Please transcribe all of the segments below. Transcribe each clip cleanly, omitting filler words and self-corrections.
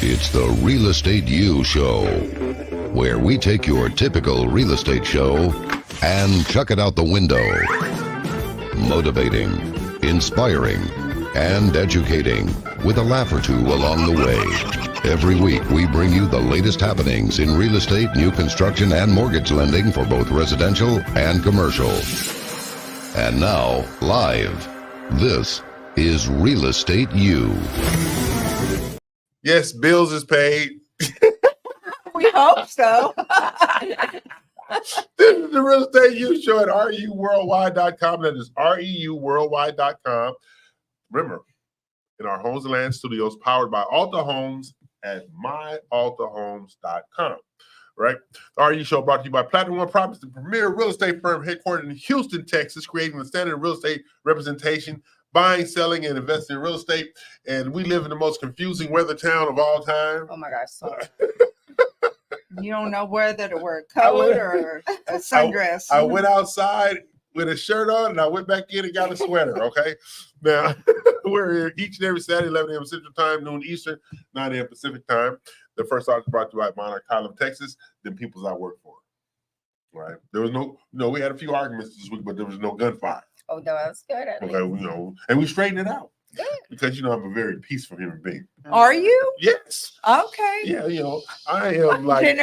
It's the Real Estate U Show, where we take your typical real estate show and chuck it out the window. Motivating, inspiring, and educating with a laugh or two along the way. Every week we bring you the latest happenings in real estate, new construction, and mortgage lending for both residential and commercial. And now, live, this is Real Estate U. Yes, bills is paid. We hope so. This is the Real Estate U Show at REUworldwide.com. That is REUworldwide.com. Remember, in our Homes and Land studios, powered by Alta Homes at myaltahomes.com. Right? The REU Show brought to you by Platinum One Properties, the premier real estate firm headquartered in Houston, Texas, creating the standard real estate representation, buying, selling, and investing in real estate. And we live in the most confusing weather town of all time. Oh my gosh, so you don't know whether to wear a coat or a sundress. I went outside with a shirt on and I went back in and got a sweater. Okay. Now we're here each and every Saturday, 11 a.m. Central Time, noon Eastern, 9 a.m. Pacific Time. The first article brought to you by Monarch Column, Texas, the peoples I work for. Right. There was we had a few arguments this week, but there was no gunfire. Oh, no, that's good. Okay, and we straightened it out. Good. Because I'm a very peaceful human being. Are you? Yes. Okay. Yeah, I am like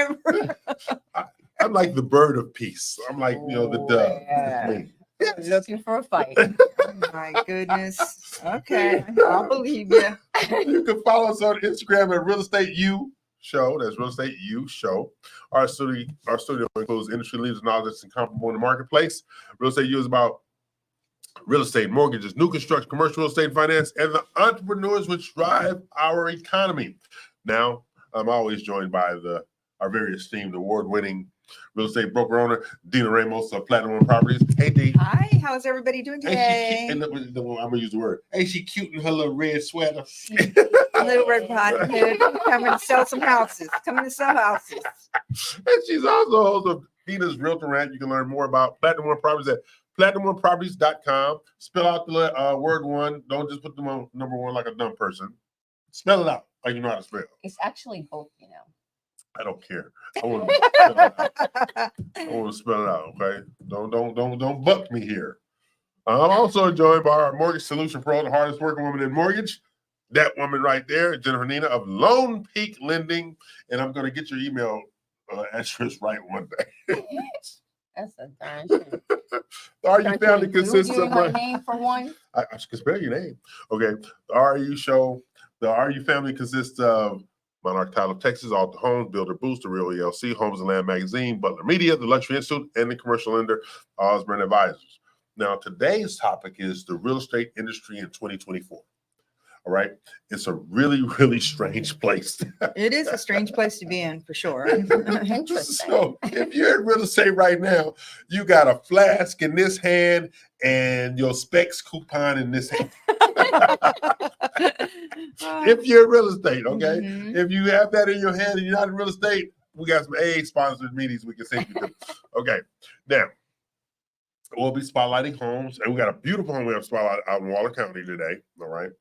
I'm like the bird of peace. I'm like, the dove. Yeah. Yes. Looking for a fight. Oh my goodness. Okay. I'll believe you. You can follow us on Instagram at Real Estate U Show. That's Real Estate U Show. Our studio includes industry leaders, knowledge, and comparable in the marketplace. Real Estate U is about real estate, mortgages, new construction, commercial real estate finance, and the entrepreneurs which drive our economy. Now, I'm always joined by our very esteemed, award-winning real estate broker owner, Dina Ramos of Platinum One Properties. Hey, Dee. Hi, how's everybody doing today? I'm going to use the word. Ain't she cute in her little red sweater? Little Red Riding Hood, coming to sell some houses. Coming to sell houses. And she's also host of Dina's Realtor Rant. You can learn more about Platinum One Properties at PlatinumOneProperties.com. Spell out the word one. Don't just put them on number one like a dumb person. Spell it out like you know how to spell. It's actually both, I don't care. I want to spell it out. Okay. Don't buck me here. I'm also joined by our mortgage solution pro, the hardest working woman in mortgage. That woman right there, Jennifer Nina of Lone Peak Lending. And I'm going to get your email address right one day. That's a darn shame. The REU family consists of my name for one. I can spell your name. Okay. The REU show. The REU family consists of Monarch Title Texas, Alta Homes, Builder Boost, the Real ELC, Homes and Land Magazine, Butler Media, the Luxury Institute, and the commercial lender Osborne Advisors. Now, today's topic is the real estate industry in 2024. All right. It's a really, really strange place. It is a strange place to be in, for sure. Interesting. So if you're in real estate right now, you got a flask in this hand and your specs coupon in this hand. If you're in real estate, okay? Mm-hmm. If you have that in your hand and you're not in real estate, we got some AA sponsored meetings we can send you to. Okay. Now, we'll be spotlighting homes, and we got a beautiful home we have spotlight out in Waller County today. All right.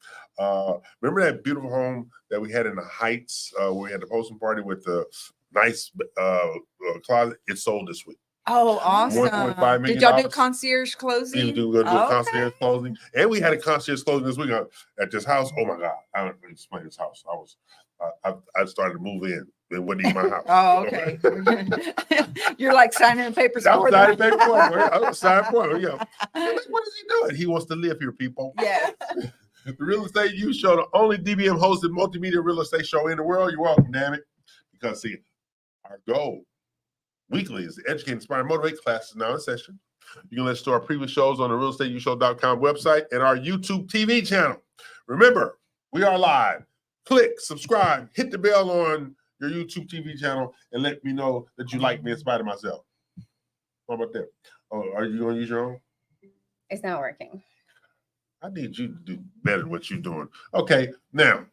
Remember that beautiful home that we had in the Heights where we had the posting party with the nice closet? It sold this week. Oh, awesome. $1.5 million. Did y'all do concierge closing? We're going to do a concierge closing. And we had a concierge closing this week at this house. Oh, my God. I don't explain this house. I started to move in. It wasn't even my house. Oh, okay. You're like signing papers for I'm signing for it. Yeah. What is he doing? He wants to live here, people. Yeah. The Real Estate U Show, the only DBM hosted multimedia real estate show in the world. You're welcome, damn it. Because, see, our goal weekly is to educate, inspire, and motivate. Class is now in session. You can listen to our previous shows on the realestateushow.com website and our YouTube TV channel. Remember, we are live. Click, subscribe, hit the bell on your YouTube TV channel, and let me know that you like me in spite of myself. How about that? Oh, are you going to use your own? It's not working. I need you to do better than what you're doing. Okay, now,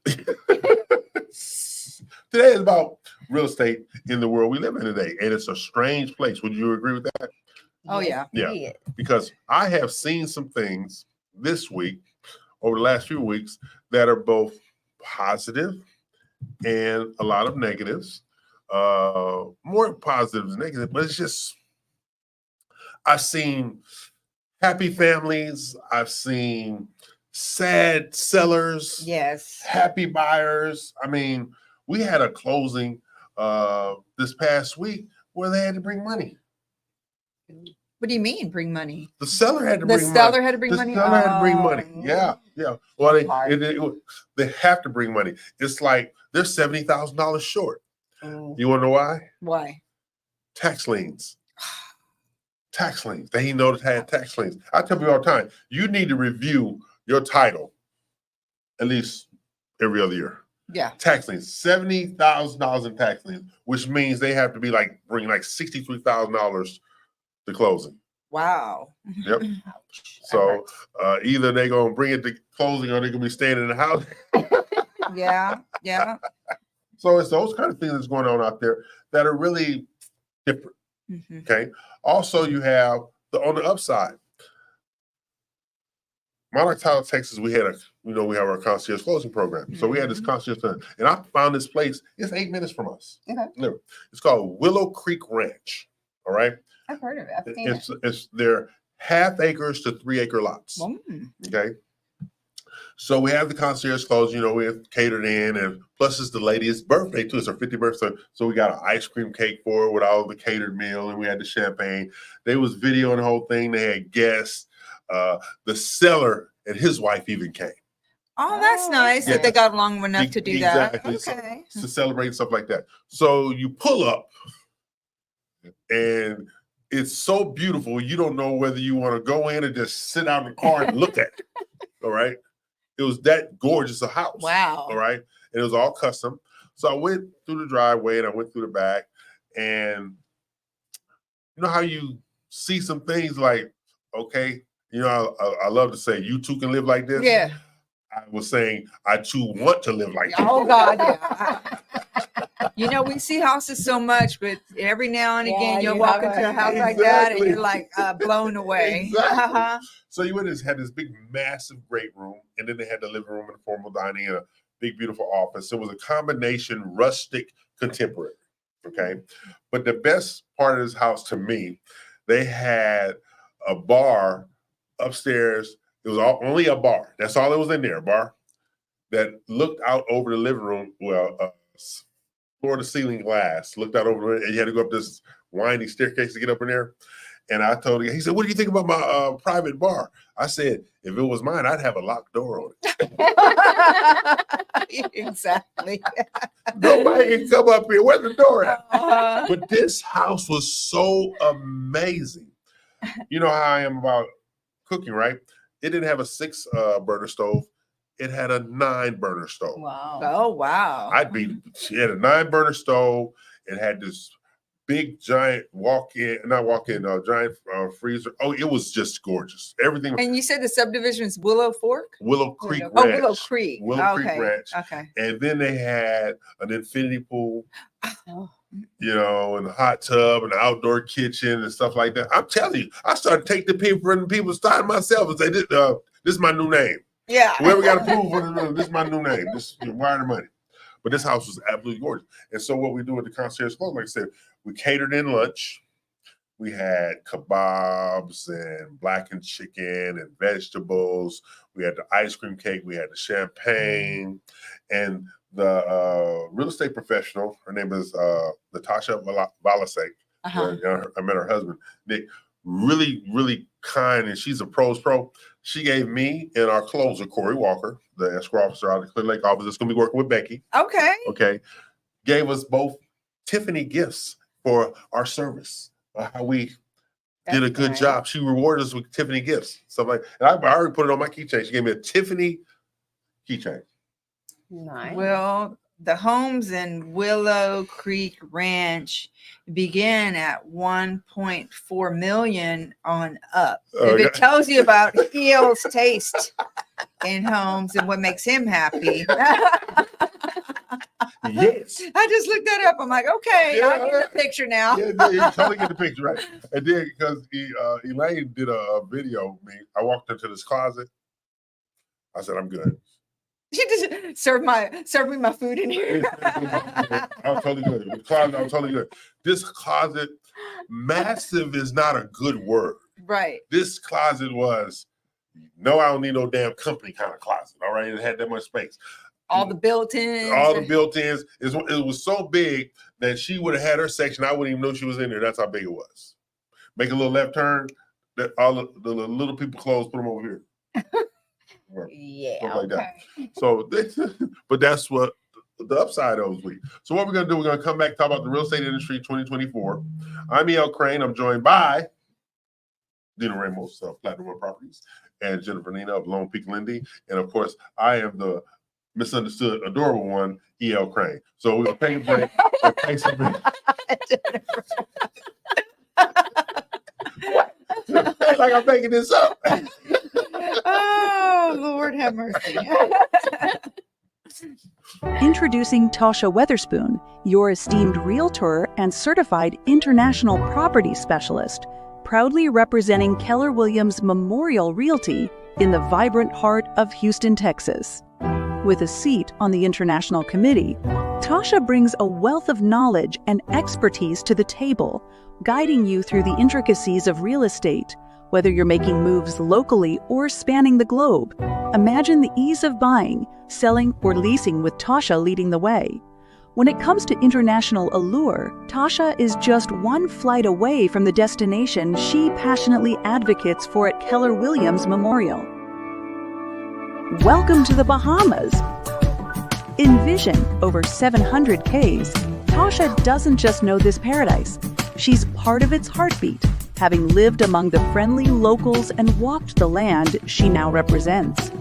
today is about real estate in the world we live in today, and it's a strange place. Would you agree with that? Oh, yeah. Yeah, because I have seen some things this week, over the last few weeks, that are both positive and a lot of negatives, more positives than negatives, but it's just, I've seen happy families, I've seen sad sellers, Yes. happy buyers. I mean, we had a closing this past week where they had to bring money. What do you mean bring money? The seller had to The bring seller money. had to bring The money? seller had to bring money. Oh. Yeah, yeah. Well, Hard. they have to bring money. It's like they're $70,000 short. Oh. You want to know why? Why? Tax liens. Tax liens. They know that had tax liens. I tell people all the time, you need to review your title at least every other year. Yeah. Tax liens, $70,000 in tax liens, which means they have to be like bring like $63,000 to closing. Wow. Yep. Ouch. So either they're gonna bring it to closing or they're gonna be staying in the house. Yeah. Yeah. So it's those kind of things that's going on out there that are really different. Mhm. Okay. Also, you have on the upside. Monarch Title, Texas, we have our concierge closing program. So we had this concierge, and I found this place. It's 8 minutes from us. Okay. Literally. It's called Willow Creek Ranch. All right. I've heard of it. I've seen it. It's their half acres to 3 acre lots. Mm. Okay. So we have the concierge clothes, we have catered in, and plus it's the lady's birthday too. It's her 50th birthday. So we got an ice cream cake for her with all the catered meal, and we had the champagne. They was videoing the whole thing. They had guests. The seller and his wife even came Oh, that's Oh, nice that they got along enough to do Exactly. that. So- Okay. to celebrate and stuff like that. So you pull up, and it's so beautiful. You don't know whether you want to go in or just sit out in the car and look at it. All right. It was that gorgeous a house. Wow. All right. And it was all custom. So I went through the driveway and I went through the back, and you know how you see some things like, okay, I love to say you too can live like this. Yeah. I was saying I too want to live like this. Oh God. Yeah. We see houses so much, but every now and again Yeah, you'll you walk have into a a- house like that and Exactly. you're like blown away. Exactly. Uh-huh. So you had this big, massive, great room, and then they had the living room and formal dining and a big, beautiful office. It was a combination rustic contemporary. Okay. But the best part of this house to me, they had a bar upstairs. It was only a bar. That's all that was in there, a bar that looked out over the living room. Well, floor to ceiling glass, looked out over it, and you had to go up this winding staircase to get up in there. And I told him, he said, "What do you think about my private bar?" I said, "If it was mine, I'd have a locked door on it. Exactly. Nobody can come up here. Where's the door at?" Uh-huh. But this house was so amazing. You know how I am about cooking, right? It didn't have a 6 burner stove. It had a 9 burner stove. Wow. Oh wow. She had a 9 burner stove. It had this big giant giant freezer. Oh, it was just gorgeous. Everything. And you said the subdivision is Willow Fork? Willow Creek Willow- Oh, Ranch. Willow Creek. Willow okay. Creek Ranch. Okay. And then they had an infinity pool, Oh. and a hot tub and an outdoor kitchen and stuff like that. I'm telling you, I started to take the people and people started myself and say, this is my new name. Yeah. Whoever got approved for this is my new name. This wire the money. But this house was absolutely gorgeous. And so what we do at the concierge club, like I said, we catered in lunch. We had kebabs and blackened chicken and vegetables. We had the ice cream cake. We had the champagne. And the real estate professional, her name is Natasha Valasek. Uh-huh. I met her husband, Nick. Really, really kind, and she's a pro's pro. She gave me and our closer, Corey Walker, the escrow officer out of the Clear Lake office, that's going to be working with Becky. Okay. Okay, gave us both Tiffany gifts for our service. How we did a That's good nice. job. She rewarded us with Tiffany gifts, stuff like. And I already put it on my keychain. She gave me a Tiffany keychain. Nice. Well, the homes in Willow Creek Ranch begin at 1.4 million on up. If it tells you about Hill's taste in homes and what makes him happy. Yes. I just looked that up. I'm like, okay, I get the picture now. Yeah, you totally get the picture, right? And then because Elaine did a video of me, I walked into this closet. I said, "I'm good." She just serve me my food in here. I'm totally good. The closet, I'm totally good. This closet, massive is not a good word. Right. This closet was, no, I don't need no damn company kind of closet. All right, it had that much space. All the built-ins. All the built-ins. It was so big that she would have had her section. I wouldn't even know she was in there. That's how big it was. Make a little left turn. That all the little people clothes, put them over here. Yeah. Stuff like that. So, but that's what the upside of this week. So what we're going to do, we're going to come back and talk about the real estate industry 2024. I'm E.L. Crane. I'm joined by Dina Ramos of Platinum One Properties and Jennifer Nina of Lone Peak Lending. And of course, I am the misunderstood, adorable one, E.L. Crane. So we're going to take a break. Take some break. Like I'm making this up. Oh, Lord have mercy. Introducing Tasha Weatherspoon, your esteemed realtor and certified international property specialist, proudly representing Keller Williams Memorial Realty in the vibrant heart of Houston, Texas. With a seat on the International Committee, Tasha brings a wealth of knowledge and expertise to the table, guiding you through the intricacies of real estate. Whether you're making moves locally or spanning the globe, imagine the ease of buying, selling, or leasing with Tasha leading the way. When it comes to international allure, Tasha is just one flight away from the destination she passionately advocates for at Keller Williams Memorial. Welcome to the Bahamas. Envision over 700 Ks, Tasha doesn't just know this paradise. She's part of its heartbeat, having lived among the friendly locals and walked the land she now represents.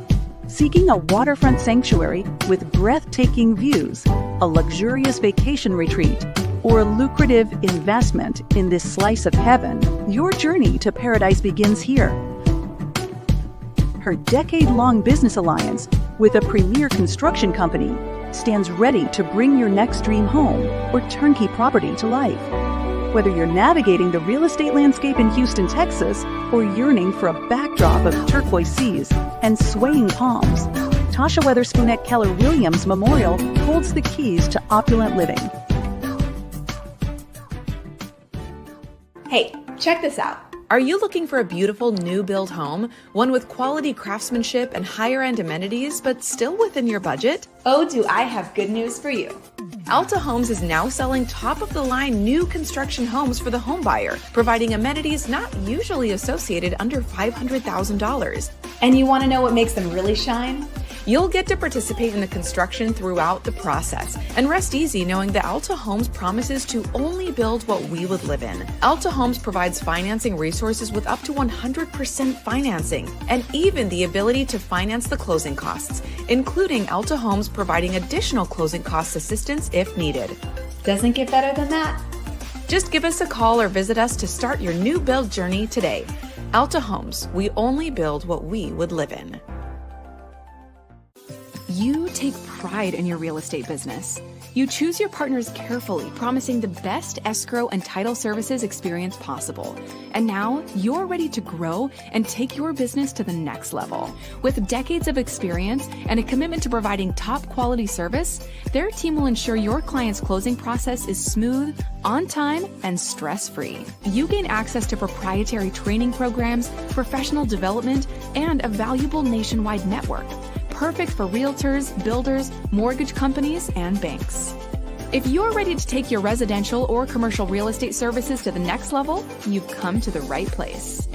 Seeking a waterfront sanctuary with breathtaking views, a luxurious vacation retreat, or a lucrative investment in this slice of heaven, your journey to paradise begins here. Her decade-long business alliance with a premier construction company stands ready to bring your next dream home or turnkey property to life. Whether you're navigating the real estate landscape in Houston, Texas, or yearning for a backdrop of turquoise seas and swaying palms, Tasha Weatherspoon at Keller Williams Memorial holds the keys to opulent living. Hey, check this out. Are you looking for a beautiful new build home, one with quality craftsmanship and higher end amenities, but still within your budget? Oh, do I have good news for you. Alta Homes is now selling top-of-the-line new construction homes for the home buyer, providing amenities not usually associated under $500,000. And you want to know what makes them really shine? You'll get to participate in the construction throughout the process and rest easy knowing that Alta Homes promises to only build what we would live in. Alta Homes provides financing resources with up to 100% financing and even the ability to finance the closing costs, including Alta Homes providing additional closing cost assistance if needed. Doesn't get better than that. Just give us a call or visit us to start your new build journey today. Alta Homes, we only build what we would live in. You take pride in your real estate business. You choose your partners carefully, promising the best escrow and title services experience possible. And now you're ready to grow and take your business to the next level. With decades of experience and a commitment to providing top quality service, their team will ensure your client's closing process is smooth, on time, and stress-free. You gain access to proprietary training programs, professional development, and a valuable nationwide network. Perfect for realtors, builders, mortgage companies, and banks. If you're ready to take your residential or commercial real estate services to the next level, you've come to the right place.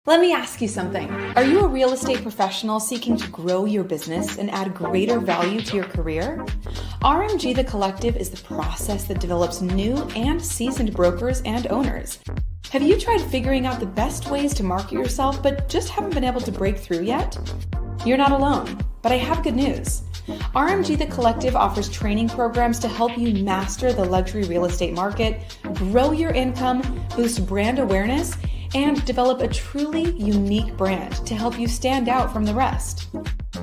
Let me ask you something. Are you a real estate professional seeking to grow your business and add greater value to your career? RMG The Collective is the process that develops new and seasoned brokers and owners. Have you tried figuring out the best ways to market yourself but just haven't been able to break through yet? You're not alone, but I have good news. RMG The Collective offers training programs to help you master the luxury real estate market, grow your income, boost brand awareness, and develop a truly unique brand to help you stand out from the rest.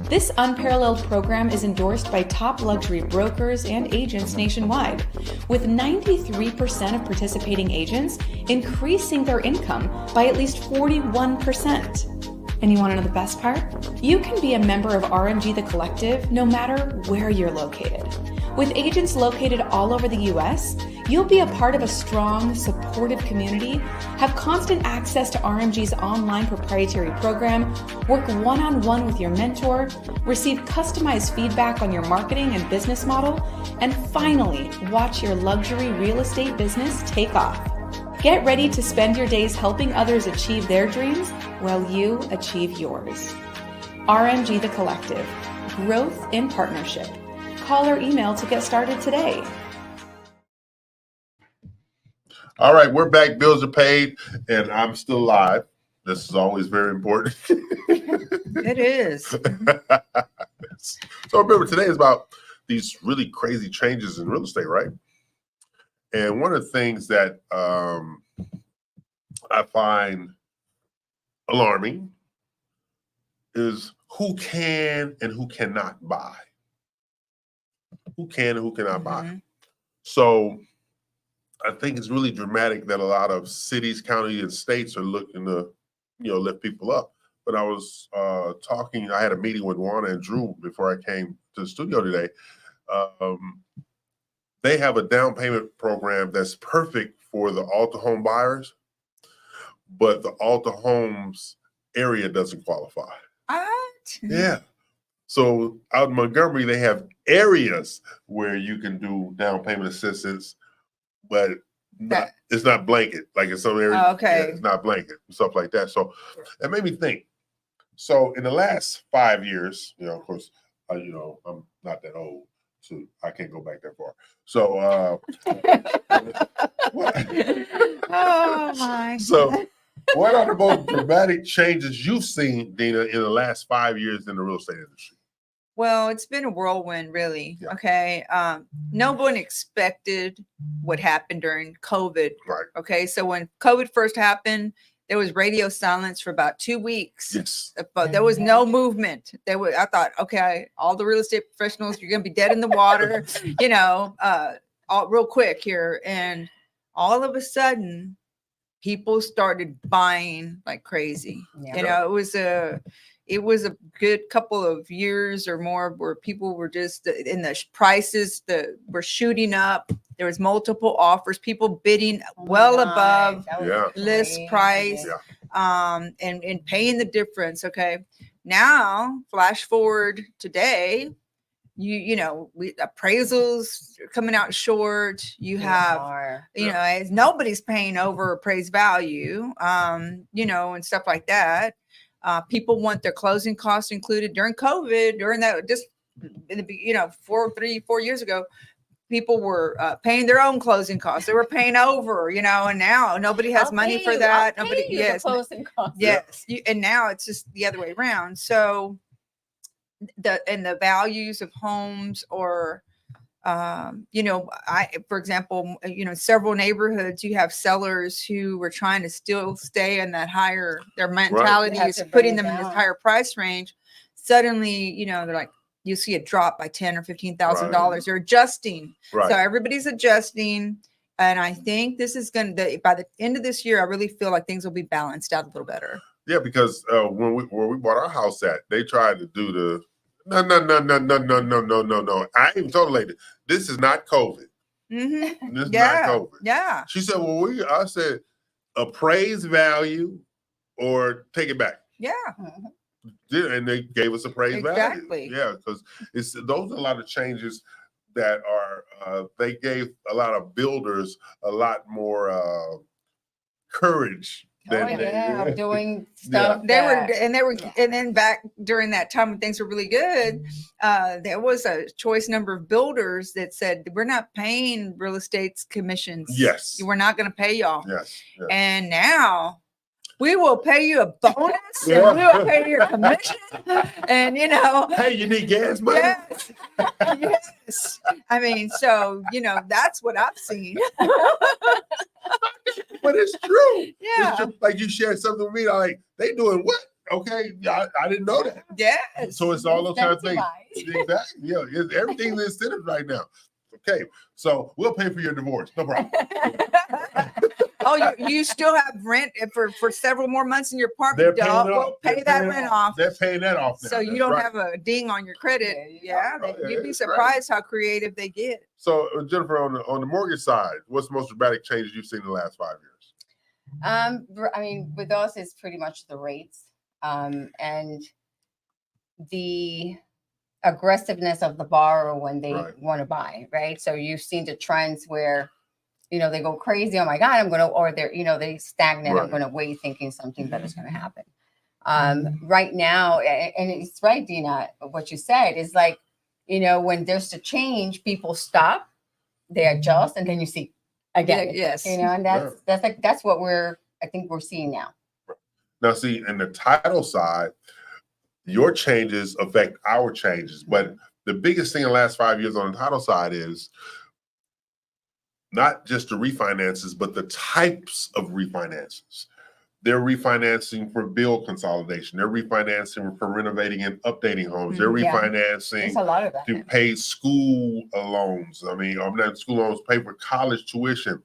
This unparalleled program is endorsed by top luxury brokers and agents nationwide, with 93% of participating agents increasing their income by at least 41%. And you want to know the best part? You can be a member of RMG The Collective no matter where you're located. With agents located all over the US, you'll be a part of a strong, supportive community, have constant access to RMG's online proprietary program, work one-on-one with your mentor, receive customized feedback on your marketing and business model, and finally, watch your luxury real estate business take off. Get ready to spend your days helping others achieve their dreams while you achieve yours. RMG The Collective, growth in partnership. Call or email to get started today. All right, we're back. Bills are paid, and I'm still alive. This is always very important. It is. So remember, today is about these really crazy changes in real estate, right? And one of the things that I find alarming is who can and who cannot buy. Who can and who cannot buy. So I think it's really dramatic that a lot of cities, counties, and states are looking to, lift people up. But I was talking, I had a meeting with Juana and Drew before I came to the studio today. They have a down payment program that's perfect for the Alta home buyers, but the Alta Homes area doesn't qualify. What? Yeah. So out in Montgomery, they have areas where you can do down payment assistance, but it's not blanket. Like in some areas, it's not blanket, stuff like that. So it made me think. So in the last 5 years, of course, I'm not that old, so I can't go back that far. So, Oh my. So what are the most dramatic changes you've seen, Dina, in the last 5 years in the real estate industry? Well, it's been a whirlwind, really. Yeah. Okay. No one expected what happened during COVID. Right. Okay. So when COVID first happened, there was radio silence for about 2 weeks. Yes. But there was no movement. I thought, okay, all the real estate professionals, you're going to be dead in the water, all real quick here. And all of a sudden, people started buying like crazy. Yeah. It was a good couple of years or more where people were just in the prices that were shooting up. There was multiple offers, people bidding well above list price, and paying the difference. Okay. Now, flash forward today, appraisals are coming out short. You have, nobody's paying over appraised value, and stuff like that. People want their closing costs included during COVID, during that, just, 4 years ago, people were paying their own closing costs. They were paying over, and now nobody has money for that. Nobody, closing costs. Yes. And now it's just the other way around. So the values of homes or, for example, several neighborhoods, you have sellers who were trying to still stay in that higher, their mentality is putting them in this higher price range. Suddenly, they're like, you see a drop by $10,000 or $15,000. They're adjusting. Right. So everybody's adjusting. And I think this is by the end of this year, I really feel like things will be balanced out a little better. Yeah, because when we bought our house they tried to do the no. I even told the lady, this is not COVID. Mm-hmm. This is not COVID. Yeah. She said, I said, appraise value or take it back. Yeah. And they gave us appraised value. Exactly. Yeah, because those are a lot of changes that are they gave a lot of builders a lot more courage. Doing stuff. And then back during that time when things were really good, there was a choice number of builders that said, we're not paying real estate's commissions. Yes. We're not going to pay y'all. Yes. And now we will pay you a bonus, Yeah. and we will pay you your commission, and Hey, you need gas money? yes, yes. I mean, so that's what I've seen. But it's true. Yeah. It's true. Like you shared something with me, like they doing what? Okay, yeah, I didn't know that. Yes. So it's all those kind of things. Incentivized. Exactly. Yeah, everything's incentive right now. Okay, so we'll pay for your divorce. No problem. Oh, you still have rent for several more months in your They're apartment, paying dog. it We'll off. pay They're that paying it rent off. off. They're paying that off now. So you That's don't right. have a ding on your credit. There you go. Yeah, Oh, yeah, you'd be it's great. surprised how creative they get. So Jennifer, on the mortgage side, what's the most dramatic changes you've seen in the last 5 years? I mean, with us, it's pretty much the rates and the aggressiveness of the borrower when they Right. want to buy, right? So you've seen the trends where, they go crazy. Oh my God, I'm going to, or they're, they stagnate. Right. I'm going to wait thinking something better is going to happen. Right now, and it's right, Dina, what you said is like, when there's a change, people stop, they adjust, and then you see again. Yes. And that's what I think we're seeing now. Now, see, in the title side, your changes affect our changes. But the biggest thing in the last 5 years on the title side is not just the refinances, but the types of refinances. They're refinancing for bill consolidation. They're refinancing for renovating and updating homes. They're Yeah. refinancing There's a lot of that. to pay school loans. I mean, I'm not school loans, pay for college tuition.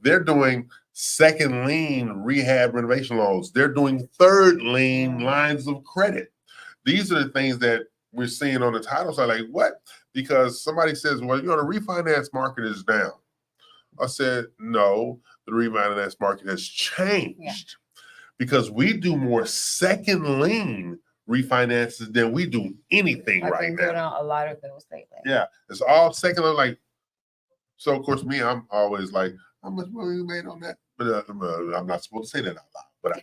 They're doing second lien rehab renovation loans. They're doing third lien lines of credit. These are the things that we're seeing on the title side. Like, what? Because somebody says, well, the refinance market is down. I said, no, the refinance market has changed. Yeah. Because we do more second lien refinances than we do anything I've right been doing now. a lot of those lately. Yeah, it's all second lien. Like, so of course, I'm always like, how much money you made on that? But I'm not supposed to say that out loud.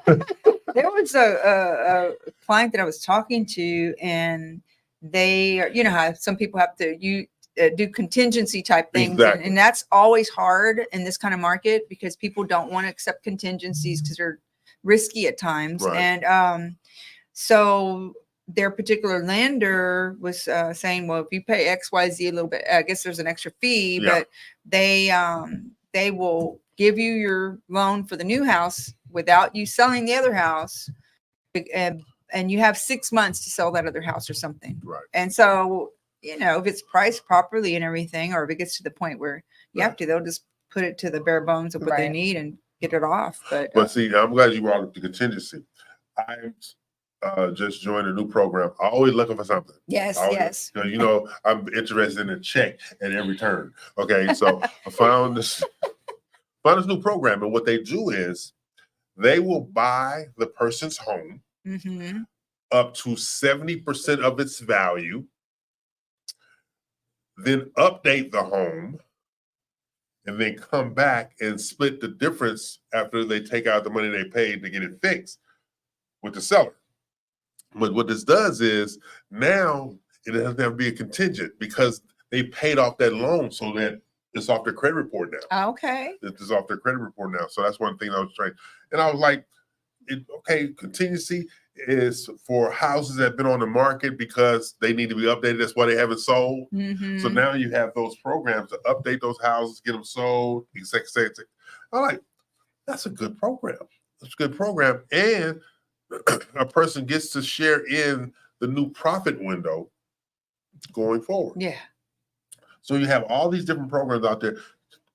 But There was a client that I was talking to, and they are, how some people have to do contingency type things, Exactly. and that's always hard in this kind of market because people don't want to accept contingencies because they're risky at times. Right. And so their particular lender was saying, well, if you pay XYZ a little bit, I guess there's an extra fee, Yeah. but they will give you your loan for the new house without you selling the other house. And you have 6 months to sell that other house or something. right. And so, if it's priced properly and everything, or if it gets to the point where you have to, they'll just put it to the bare bones of what they Right. need and get it off. But But see, I'm glad you brought up the contingency. I just joined a new program. I'm always looking for something. yes, Always. yes. So, I'm interested in a check at every turn. Okay, so I found this new program, and what they do is they will buy the person's home Mm-hmm. up to 70% of its value, then update the home, and then come back and split the difference after they take out the money they paid to get it fixed with the seller. But what this does is now it doesn't have to be a contingent because they paid off that loan, so that it's off their credit report now. Okay. It's off their credit report now. So that's one thing I was trying. And I was like, contingency is for houses that have been on the market because they need to be updated. That's why they haven't sold. Mm-hmm. So now you have those programs to update those houses, get them sold, etc. I'm like, that's a good program. That's a good program. And a person gets to share in the new profit window going forward. Yeah. So you have all these different programs out there.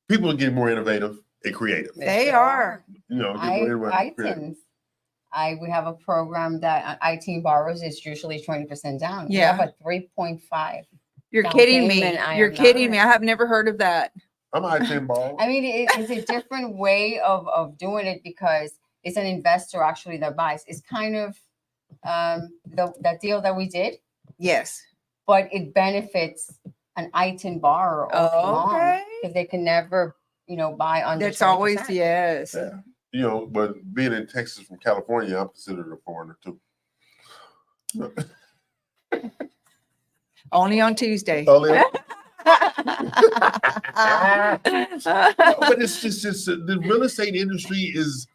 People are getting more innovative and creative. They are. Get more innovative and creative. We have a program that IT borrowers is usually 20% down. Yeah. We have a 3.5. You're Down kidding me. payment, I You're am kidding not. me. I have never heard of that. I'm I-10 ball. I mean, it's a different way of doing it because it's an investor actually that buys. It's kind of that deal that we did, Yes. but it benefits an IT borrower all along Okay. because they can never, buy under. That's always 20%. yes. Yeah. But being in Texas from California, I'm considered a foreigner too. Only on Tuesday. But it's just the real estate industry is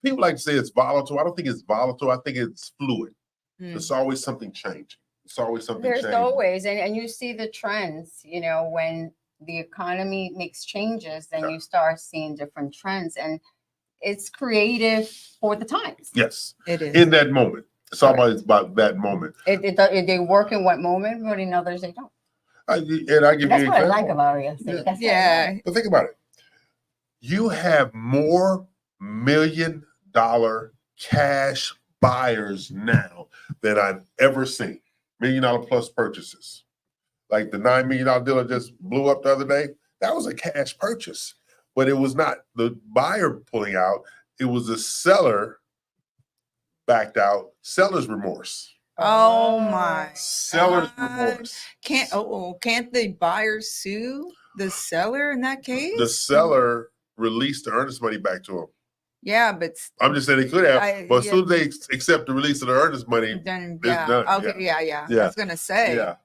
people like to say it's volatile. I don't think it's volatile. I think it's fluid. Mm. It's always something changing. It's always something There's changing. always, and you see the trends, when the economy makes changes, then you start seeing different trends, and it's creative for the times. Yes. It is. In that moment. It's always about that moment. They work in what moment, but in others they don't. I give That's you an what I example. like about real estate. That's what I Yeah. like. But think about it. You have more $1 million cash buyers now than I've ever seen. $1 million plus purchases. Like the $9 million deal that just blew up the other day. That was a cash purchase. But it was not the buyer pulling out. It was the seller backed out. Seller's remorse. Oh my. Seller's God. remorse. Can't the buyer sue the seller in that case? The seller released the earnest money back to him. Yeah, but I'm just saying they could have, but as soon as they accept the release of the earnest money, then it's done. Okay, yeah. I Yeah. was gonna say. yeah.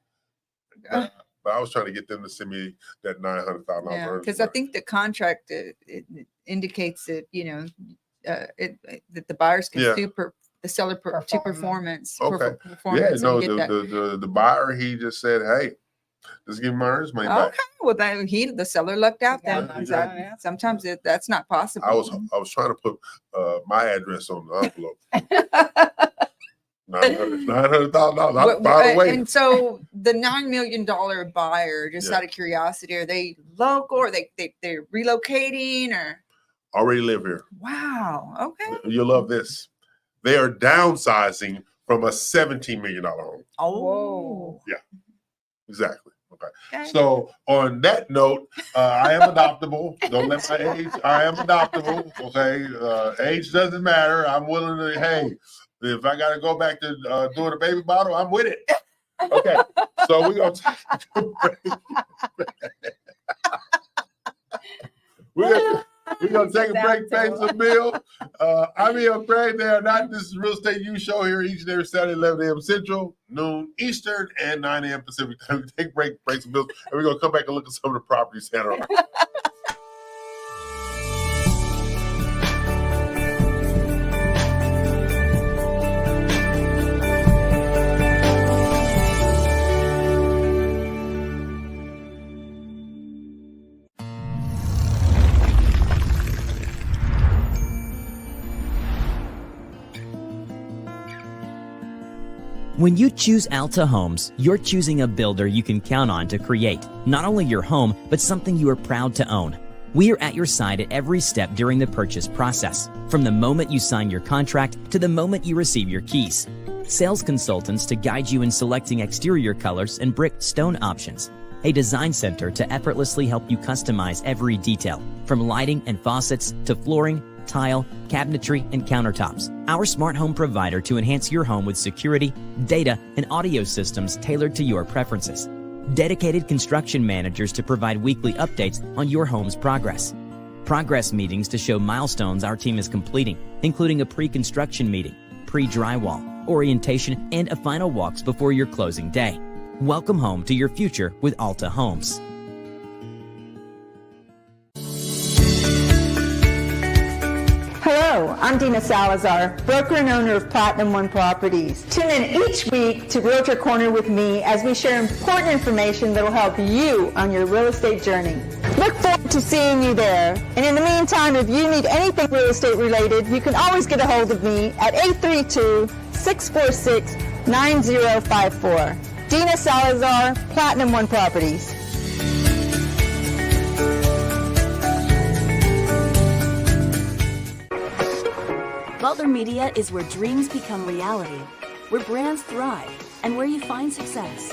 But I was trying to get them to send me that $900,000 Yeah, earnest because I money. think the contract it indicates that that the buyers can Yeah. sue the seller to performance. Okay. Performance Yeah, no, and get that. the buyer, he just said, hey, just give me my earnest money back. Okay, well then the seller lucked out then. Yeah, 'cause yeah. sometimes that's not possible. I was trying to put my address on the envelope. $900,000. By the way, And so the $9 million buyer, just Yeah. out of curiosity, are they local or they're relocating or? already live here. Wow. Okay. You'll love this. They are downsizing from a $17 million home. Oh. Exactly. Okay. Okay. So on that note, I am adoptable. Don't let my age. I am adoptable. Okay. Age doesn't matter. I'm willing to. Hey, if I got to go back to doing a baby bottle, I'm with it. Okay. So we're gonna take a break. We're gonna take a break, pay some bill. I'm Ian Craig. They are not. This is Real Estate U Show here each and every Saturday, 11 a.m. Central, noon Eastern, and 9 a.m. Pacific time. We take a break, pay some bills, and we're gonna come back and look at some of the properties that are. When you choose Alta Homes, you're choosing a builder you can count on to create not only your home, but something you are proud to own. We are at your side at every step during the purchase process, from the moment you sign your contract to the moment you receive your keys. Sales consultants to guide you in selecting exterior colors and brick stone options. A design center to effortlessly help you customize every detail, from lighting and faucets to flooring, tile, cabinetry, and countertops. Our smart home provider to enhance your home with security, data, and audio systems tailored to your preferences. Dedicated construction managers to provide weekly updates on your home's progress. Progress meetings to show milestones our team is completing, including a pre-construction meeting, pre-drywall, orientation, and a final walks before your closing day. Welcome home to your future with Alta Homes. Hello, I'm Dina Salazar, broker and owner of Platinum One Properties. Tune in each week to Realtor Corner with me as we share important information that will help you on your real estate journey. Look forward to seeing you there. And in the meantime, if you need anything real estate related, you can always get a hold of me at 832-646-9054. Dina Salazar, Platinum One Properties. Butler Media is where dreams become reality, where brands thrive, and where you find success.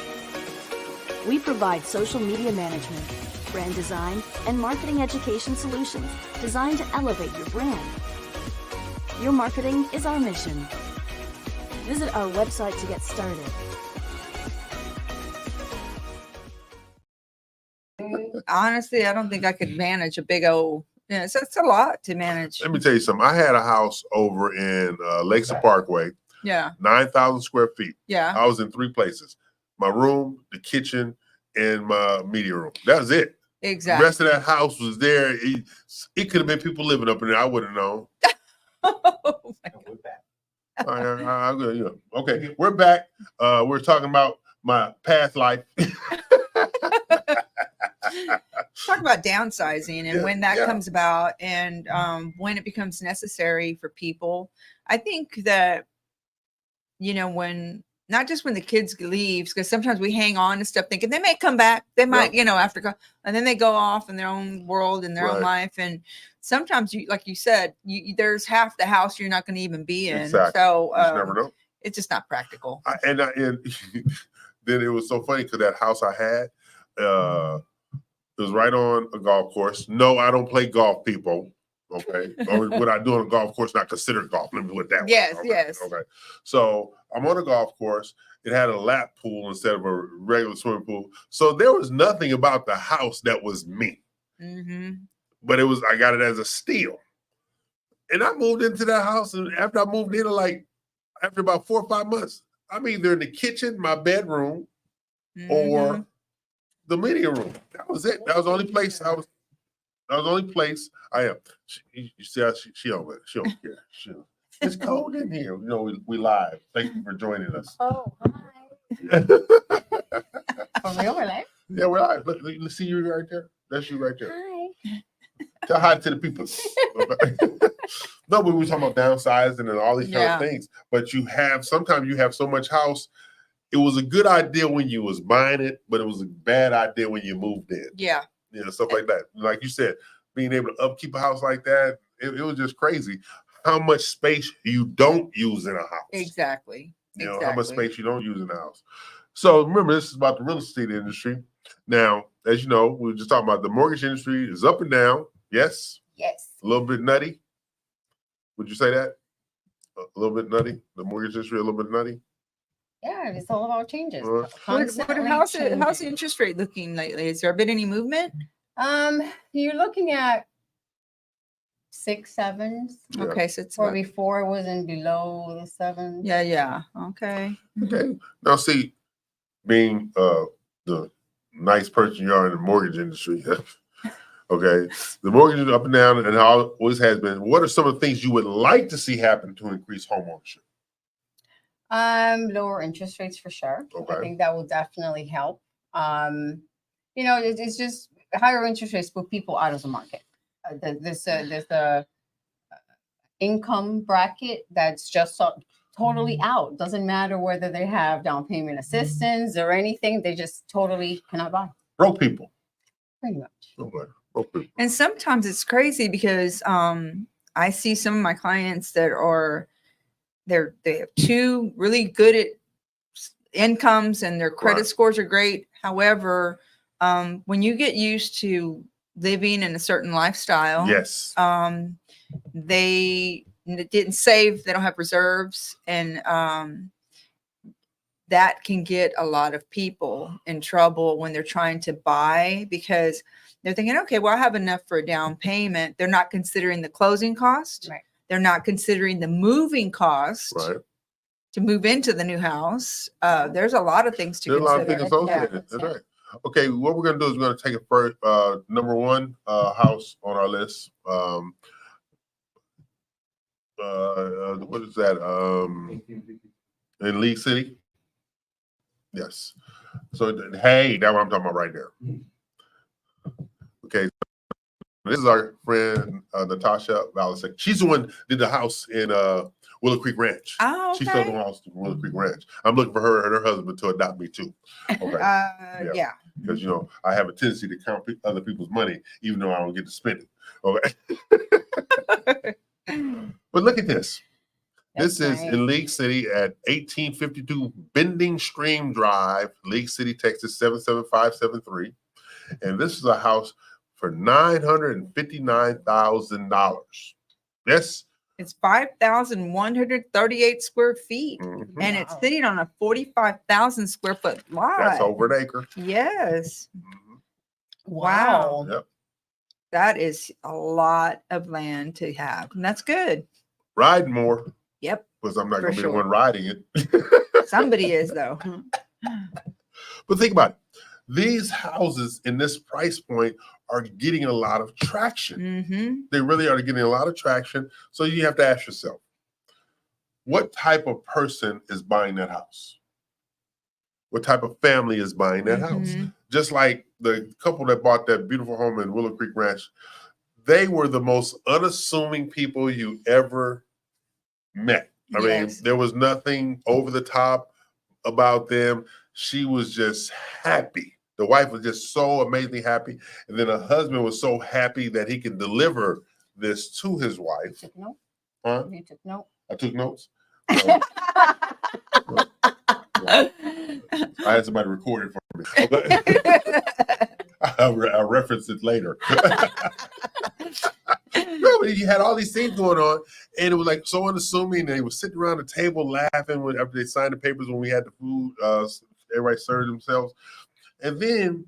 We provide social media management, brand design, and marketing education solutions designed to elevate your brand. Your marketing is our mission. Visit our website to get started. Honestly, I don't think I could manage a big old. Yeah, it's a lot to manage. Let me tell you something. I had a house over in Lakeside Parkway, Yeah, 9,000 square feet. yeah, I was in 3 places: my room, the kitchen, and my media room. That was it. The exactly. rest of that house was there. It could have been people living up in there. I wouldn't know. Oh my God. Okay, we're back. We're talking about my past life. Talk about downsizing and Yeah, when that yeah. comes about and when it becomes necessary for people. I think that, when not just when the kids leaves, because sometimes we hang on to stuff thinking they may come back, they might, after and then they go off in their own world in their own Right. life. And sometimes you, like you said, there's half the house you're not going to even be in. Exactly. So You just never know. it's just not practical. And then it was so funny because that house I had, it was right on a golf course. No, I don't play golf, people. Okay. Or what I do on a golf course not considered golf. Let me put it that way. Yes, Okay, yes. Okay. So I'm on a golf course. It had a lap pool instead of a regular swimming pool. So there was nothing about the house that was me. Mm-hmm. But I got it as a steal. And I moved into that house. And after I moved in, after about 4 or 5 months, I'm either in the kitchen, my bedroom, or the media room. That was it. That was the only place I was. That was the only place I am. You see how she don't care. It's cold in here. We live. Thank you for joining us. Oh, hi. For real life? Yeah, we're live. Let's see you right there. That's you right there. Hi. Tell hi to the people. No, but we were talking about downsizing and all these kind of things. But sometimes you have so much house. It was a good idea when you was buying it, but it was a bad idea when you moved in. Yeah. Stuff like that. Like you said, being able to upkeep a house like that, it was just crazy how much space you don't use in a house. Exactly. How much space you don't use in a house. So remember, this is about the real estate industry. Now, as you know, we were just talking about the mortgage industry is up and down. Yes? Yes. A little bit nutty. Would you say that? A little bit nutty? The mortgage industry a little bit nutty? Yeah, it's all about changes. How's the interest rate looking lately? Has there been any movement? You're looking at 6, 7s. Yeah. Okay, so it's Where before it wasn't below the 7. yeah. Okay. Okay. Now, see, being the nice person you are in the mortgage industry, okay, the mortgage is up and down and always has been. What are some of the things you would like to see happen to increase home ownership? Lower interest rates for sure. Okay. I think that will definitely help. It's just higher interest rates put people out of the market. There's a income bracket that's just totally out. Doesn't matter whether they have down payment assistance or anything. They just totally cannot buy. Broke people. Pretty much. Okay. Broke people. And sometimes it's crazy because I see some of my clients that they have 2 really good at incomes and their credit scores are great. However, when you get used to living in a certain lifestyle, Yes. They didn't save, they don't have reserves, and that can get a lot of people in trouble when they're trying to buy because they're thinking, okay, well, I have enough for a down payment. They're not considering the closing cost. Right. They're not considering the moving cost to move into the new house. There's a lot of things to There's consider. a lot of things associated. That's right. Okay, what we're going to do is we're going to take it first. Number 1 house on our list. What is that? In League City? Yes. So, hey, that's what I'm talking about right there. Okay. This is our friend Natasha Valasek. She's the one that did the house in Willow Creek Ranch. Oh, okay. She sold the house in Willow Creek Ranch. I'm looking for her and her husband to adopt me too. Okay. Yeah. Because I have a tendency to count other people's money, even though I don't get to spend it. Okay. But look at this. This is in League City at 1852 Bending Stream Drive, League City, Texas 77573. And this is a house for $959,000. Yes. It's 5,138 square feet, and it's sitting on a 45,000 square foot lot. That's over an acre. Yes. Wow. Yep. That is a lot of land to have, and that's good. Ride more. Yep. Because I'm not For going to be the sure. one riding it. Somebody is, though. But think about it. These houses in this price point are getting a lot of traction. Mm-hmm. They really are getting a lot of traction. So you have to ask yourself, what type of person is buying that house? What type of family is buying that house? Mhm. Just like the couple that bought that beautiful home in Willow Creek Ranch, they were the most unassuming people you ever met. I mean, Yes. there was nothing over the top about them. She was just happy. The wife was just so amazingly happy. And then her husband was so happy that he can deliver this to his wife. Took note? Huh? You took note? I took notes. I had somebody record it for me. I'll reference it later. No, but you had all these things going on, and it was like so unassuming. They were sitting around the table laughing after they signed the papers when we had the food. Everybody served themselves, and then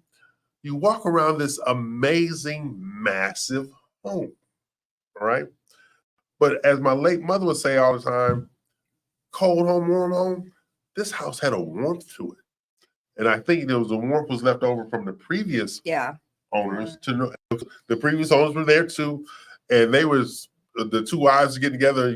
you walk around this amazing, massive home, all right? But as my late mother would say all the time, cold home, warm home, this house had a warmth to it. And I think there was a warmth was left over from the previous Yeah. owners to know the previous owners were there too. And they was the two wives getting together,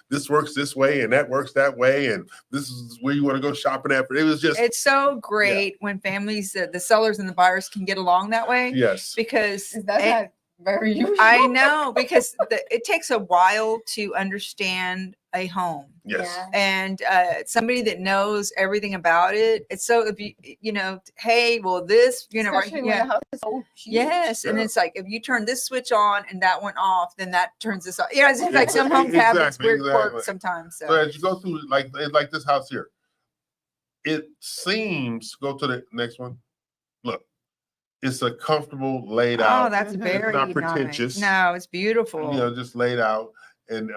this works this way and that works that way. And this is where you want to go shopping at. But it was just, It's so great when families, the sellers and the buyers can get along that way. yes. Because Is that not very usual? I know, because it takes a while to understand a home. Yes. Yeah. And somebody that knows everything about it, it's so, if you, hey, well, this, Especially right, when yeah. the house is so huge. Yes, and Yeah. it's like if you turn this switch on and that went off, then that turns this off. Yeah, it's like some homes have this Exactly, weird exactly. quirk sometimes. So So as you go through like this house here, it seems, go to the next one. Look, it's a comfortable laid out. oh, that's Mhm. very not nice. pretentious. No, it's beautiful. Just laid out, and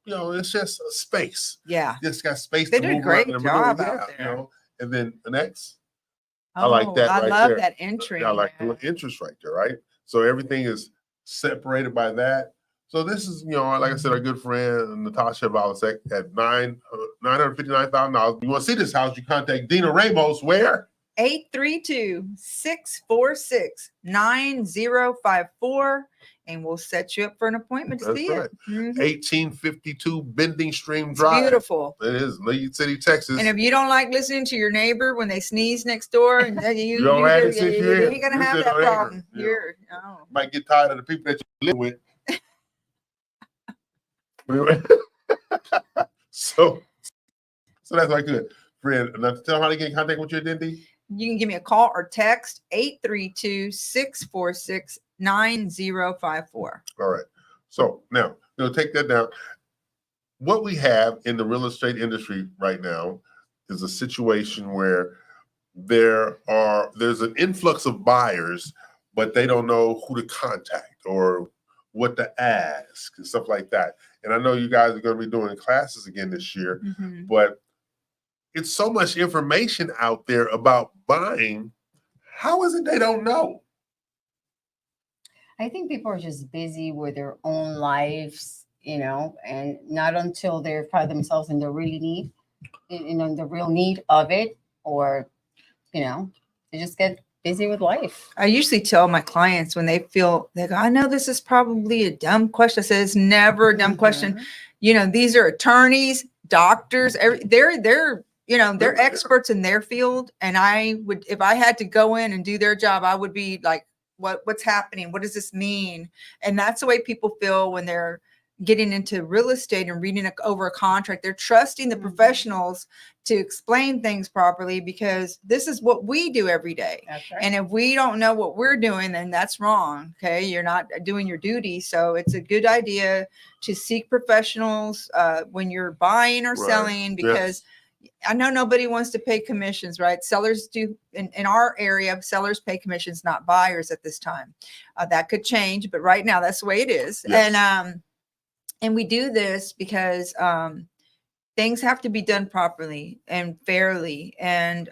it's just a space. Yeah. Just got space They to did a move around great in the job middle. out there. And then the next, Oh, I like that I right love there. that entry. I like the interest right there, right? So everything is separated by that. So this is, like I said, our good friend Natasha Valasek at $959,000. You want to see this house? You contact Dina Ramos. Where? 832-646-9054, and we'll set you up for an appointment to That's see right. it. Mhm. 1852 Bending Stream It's Drive. beautiful. It is Lead City, Texas. And if you don't like listening to your neighbor when they sneeze next door, and You don't have it since you're you here. ain't gonna You have sit that on anger. problem. Yeah. You're oh. Might get tired of the people that you live with. so that's like good. Friend, now tell them how to get in contact with you at Dindy. You can give me a call or text 832-646-9054. All right. So now, take that down. What we have in the real estate industry right now is a situation where there's an influx of buyers, but they don't know who to contact or what to ask and stuff like that. And I know you guys are going to be doing classes again this year, Mhm. but it's so much information out there about buying. How is it they don't know? I think people are just busy with their own lives, and not until they find themselves in the really need, the real need of it, or, they just get busy with life. I usually tell my clients when they go, I know this is probably a dumb question. I say it's never a dumb question. These are attorneys, doctors, they're experts in their field. And if I had to go in and do their job, I would be like, what's happening? What does this mean? And that's the way people feel when they're getting into real estate and reading over a contract. They're trusting the professionals to explain things properly, because this is what we do every day. That's right. And if we don't know what we're doing, then that's wrong. Okay. You're not doing your duty. So it's a good idea to seek professionals when you're buying or Right. selling, because I know nobody wants to pay commissions, right? Sellers do in our area, sellers pay commissions, not buyers at this time. That could change, but right now that's the way it is. Yes. And we do this because things have to be done properly and fairly. And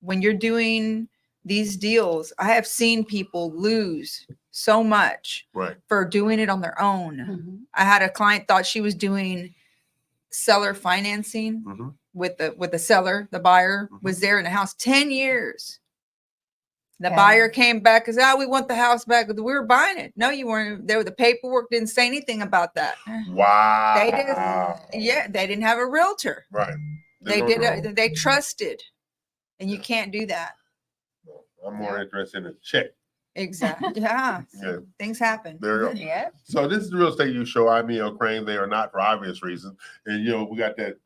when you're doing these deals, I have seen people lose so much Right. for doing it on their own. Mhm. I had a client thought she was doing seller financing Mhm. with the seller. The buyer Mhm. was there in the house 10 years. The Yeah. buyer came back and said, we want the house back. We were buying it. No, you weren't. There, the paperwork didn't say anything about that. Wow. They didn't. Yeah, they didn't have a realtor. Right. They don't did. know. They trusted, and you can't do that. I'm more interested in a check. Exactly. Yeah. Yeah. Things happen. There you go. Yeah. So this is the Real Estate You Show. I'm E.L. Crane. They are not for obvious reasons. And, we got that,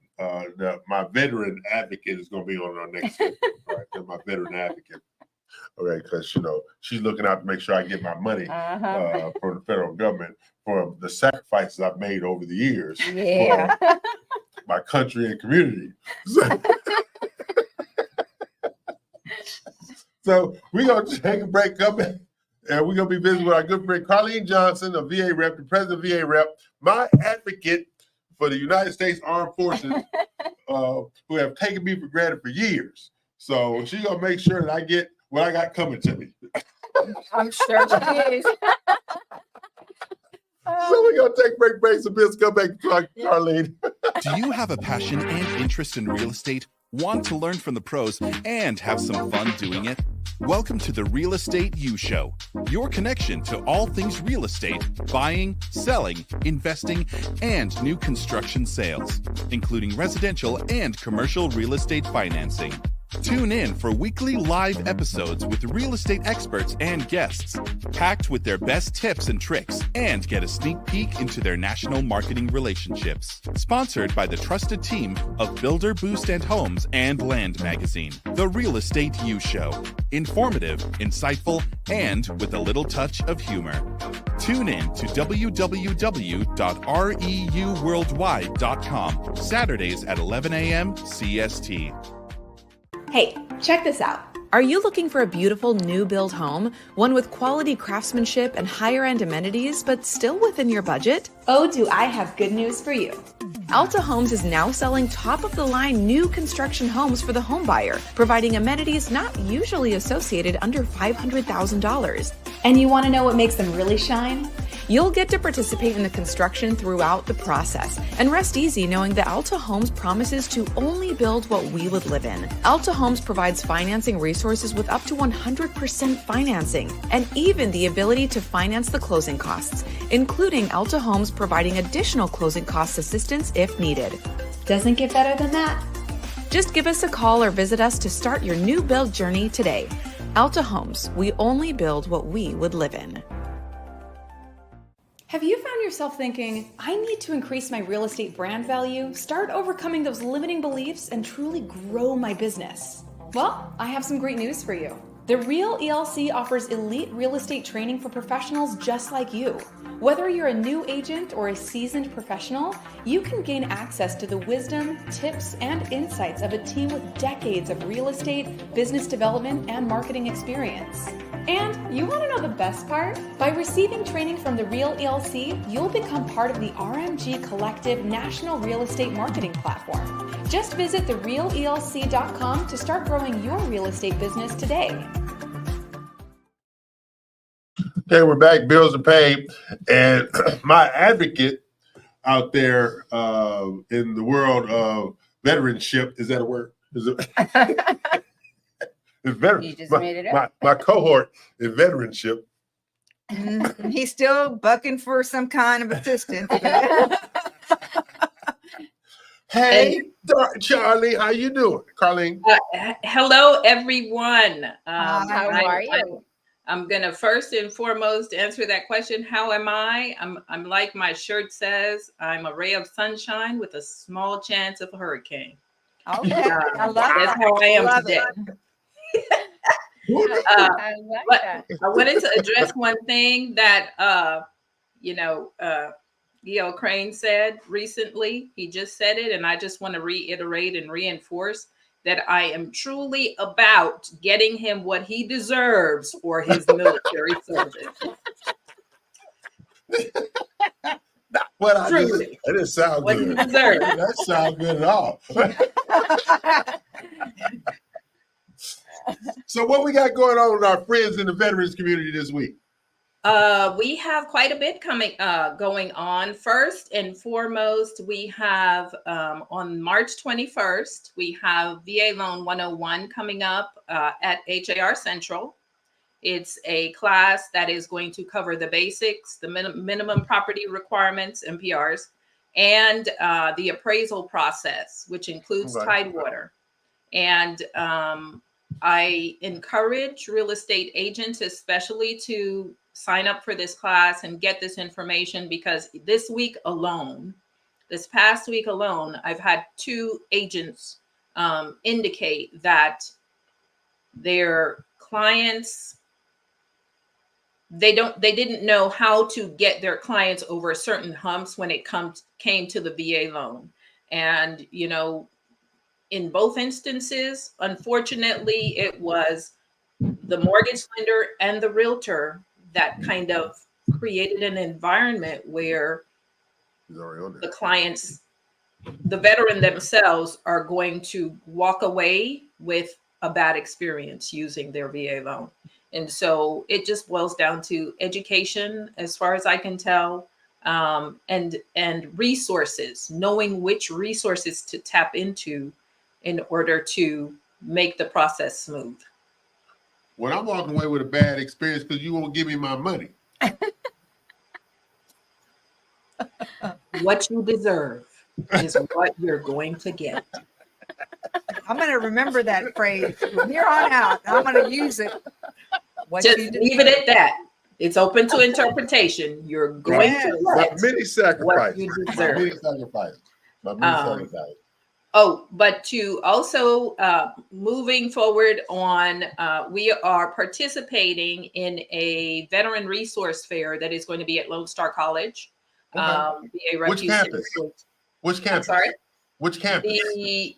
my veteran advocate is going to be on our next segment, right? That's my veteran advocate. Okay, because, she's looking out to make sure I get my money from the federal government for the sacrifices I've made over the years Yeah. for my country and community. So we're going to take a break, come back, and we're going to be visiting with our good friend Carlene Johnson, a VA rep, the president of VA rep, my advocate for the United States Armed Forces, who have taken me for granted for years. So she's going to make sure that I get what I got coming to me. I'm sure she is. So we're going to take break, some bills, come back to talk to Carlene. Do you have a passion and interest in real estate? Want to learn from the pros and have some fun doing it? Welcome to the Real Estate You Show, your connection to all things real estate, buying, selling, investing, and new construction sales, including residential and commercial real estate financing. Tune in for weekly live episodes with real estate experts and guests, packed with their best tips and tricks, and get a sneak peek into their national marketing relationships. Sponsored by the trusted team of Builder Boost and Homes and Land Magazine. The Real Estate You Show. Informative, insightful, and with a little touch of humor. Tune in to www.reuworldwide.com, Saturdays at 11 a.m. CST. Hey, check this out. Are you looking for a beautiful new build home? One with quality craftsmanship and higher end amenities, but still within your budget? Oh, do I have good news for you. Alta Homes is now selling top of the line new construction homes for the home buyer, providing amenities not usually associated under $500,000. And you want to know what makes them really shine? You'll get to participate in the construction throughout the process and rest easy knowing that Alta Homes promises to only build what we would live in. Alta Homes provides financing resources with up to 100% financing and even the ability to finance the closing costs, including Alta Homes providing additional closing cost assistance if needed. Doesn't get better than that. Just give us a call or visit us to start your new build journey today. Alta Homes, we only build what we would live in. Have you found yourself thinking, I need to increase my real estate brand value, start overcoming those limiting beliefs, and truly grow my business? Well, I have some great news for you. The Real ELC offers elite real estate training for professionals just like you. Whether you're a new agent or a seasoned professional, you can gain access to the wisdom, tips, and insights of a team with decades of real estate, business development, and marketing experience. And you want to know the best part? By receiving training from the Real ELC, you'll become part of the RMG Collective National Real Estate Marketing Platform. Just visit therealelc.com to start growing your real estate business today. Okay, we're back. Bills are paid. And my advocate out there in the world of veteranship, is that a word? Is it? It's veteran. You just made it up. My cohort in veteranship. He's still bucking for some kind of assistance. Hey, Charlie, how you doing? Carlene? Hello, everyone. How are you? I'm going to first and foremost answer that question. How am I? I'm like my shirt says, I'm a ray of sunshine with a small chance of a hurricane. Okay, I love That's that. how I am Love today. I like that. I wanted to address one thing that, E.L. Crane said recently. He just said it, and I just want to reiterate and reinforce that I am truly about getting him what he deserves for his military service. What I Truly. just, that didn't sound What good. he deserves. That sounds good at all. So what we got going on with our friends in the veterans community this week? We have quite a bit going on. First and foremost, we have on March 21st, we have VA Loan 101 coming up at HAR Central. It's a class that is going to cover the basics, the minimum property requirements, MPRs, and the appraisal process, which includes Tidewater. And I encourage real estate agents, especially, to sign up for this class and get this information, because this past week alone, I've had 2 agents indicate that their clients, they didn't know how to get their clients over certain humps when it came to the VA loan. And, you know, in both instances, unfortunately, it was the mortgage lender and the realtor that kind of created an environment where the clients, the veteran themselves, are going to walk away with a bad experience using their VA loan. And so it just boils down to education, as far as I can tell, and resources, knowing which resources to tap into in order to make the process smooth. Well, I'm walking away with a bad experience because you won't give me my money. What you deserve is what you're going to get. I'm going to remember that phrase from here on out. I'm going to use it. Just leave it at that. It's open to interpretation. You're going to get many sacrifices. what you deserve. Many sacrifices. Oh, but to also moving forward on, we are participating in a veteran resource fair that is going to be at Lone Star College. Which campus? Which campus? I'm sorry? Which campus? The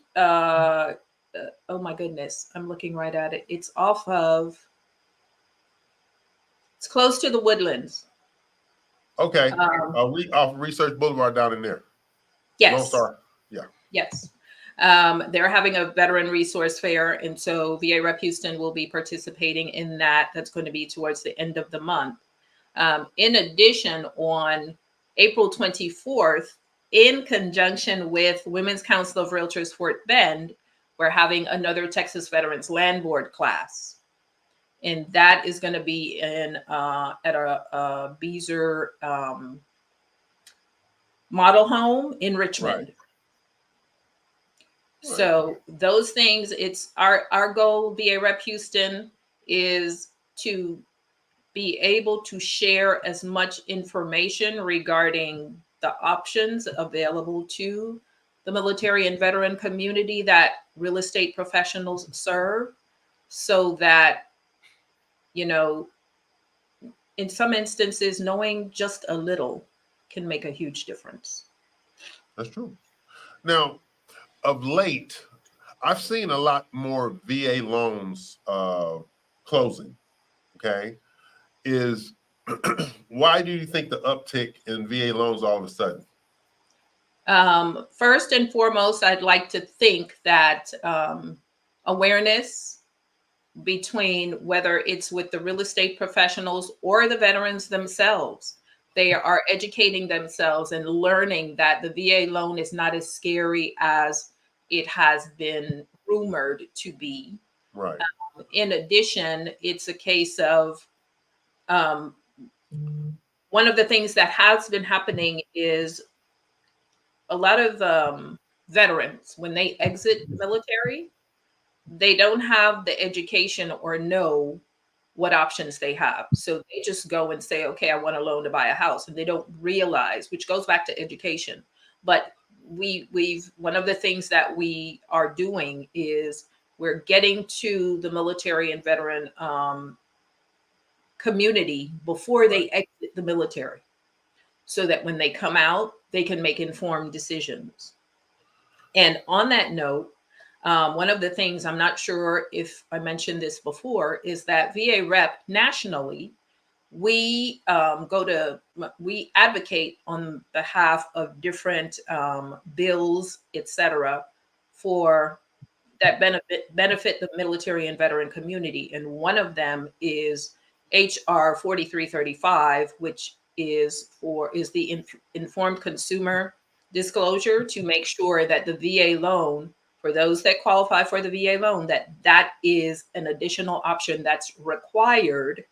oh my goodness, I'm looking right at it. It's off of, it's close to the Woodlands. Okay. Off Research Boulevard down in there. Yes. Lone Star. Yeah. Yes. They're having a veteran resource fair, and so VA Rep Houston will be participating in that. That's going to be towards the end of the month. In addition, on April 24th, in conjunction with Women's Council of Realtors Fort Bend, we're having another Texas Veterans Land Board class. And that is going to be in at a Beezer model home in Richmond. Right. So those things, it's our goal, VA Rep Houston, is to be able to share as much information regarding the options available to the military and veteran community that real estate professionals serve, so that, you know, in some instances, knowing just a little can make a huge difference. That's true. Now, of late, I've seen a lot more VA loans closing. Okay. Why do you think the uptick in VA loans all of a sudden? First and foremost, I'd like to think that awareness between whether it's with the real estate professionals or the veterans themselves, they are educating themselves and learning that the VA loan is not as scary as it has been rumored to be. Right. In addition, it's a case of one of the things that has been happening is a lot of veterans, when they exit the military, they don't have the education or know what options they have. So they just go and say, okay, I want a loan to buy a house. And they don't realize, which goes back to education. But one of the things that we are doing is we're getting to the military and veteran community before they exit the military, so that when they come out, they can make informed decisions. And on that note, one of the things, I'm not sure if I mentioned this before, is that VA Rep nationally, we advocate on behalf of different bills, etc., for that benefit the military and veteran community. And one of them is HR 4335, which is the informed consumer disclosure, to make sure that the VA loan for those that qualify for the VA loan, that is an additional option that's required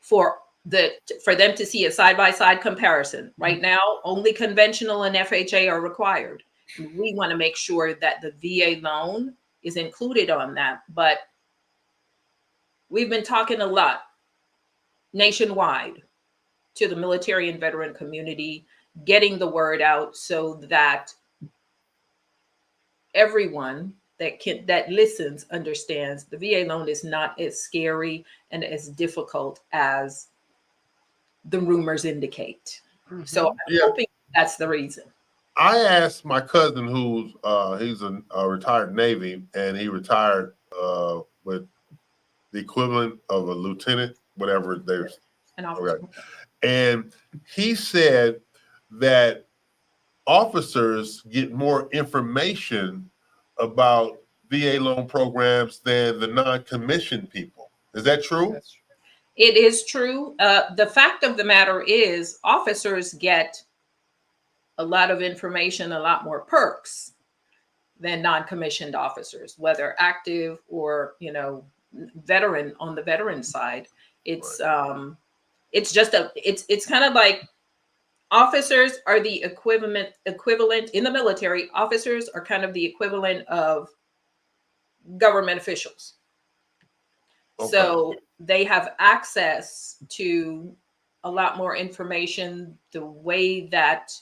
for them to see a side-by-side comparison. Right now, only conventional and FHA are required. We want to make sure that the VA loan is included on that. But we've been talking a lot nationwide to the military and veteran community, getting the word out so that everyone that listens understands the VA loan is not as scary and as difficult as the rumors indicate. So I'm hoping that's the reason. I asked my cousin, who's he's a retired Navy, and he retired with the equivalent of a lieutenant, whatever there's. Okay. And he said that officers get more information about VA loan programs than the non-commissioned people. Is that true? That's true. It is true. The fact of the matter is officers get a lot of information, a lot more perks than non-commissioned officers, whether active or, veteran. On the veteran side, it's just it's kind of like officers are the equivalent in the military. Officers are kind of the equivalent of government officials. Okay. So they have access to a lot more information. The way that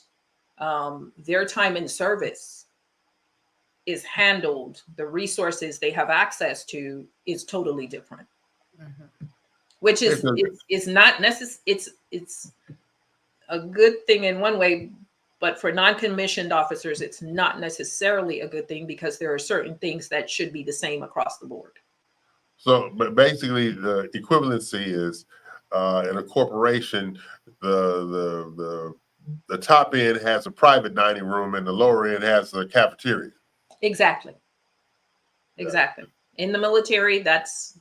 their time in service is handled, the resources they have access to is totally different. Which is not necessary. It's a good thing in one way, but for non-commissioned officers, it's not necessarily a good thing because there are certain things that should be the same across the board. So, but basically, the equivalency is in a corporation, the top end has a private dining room and the lower end has a cafeteria. Exactly. Exactly. In the military, that's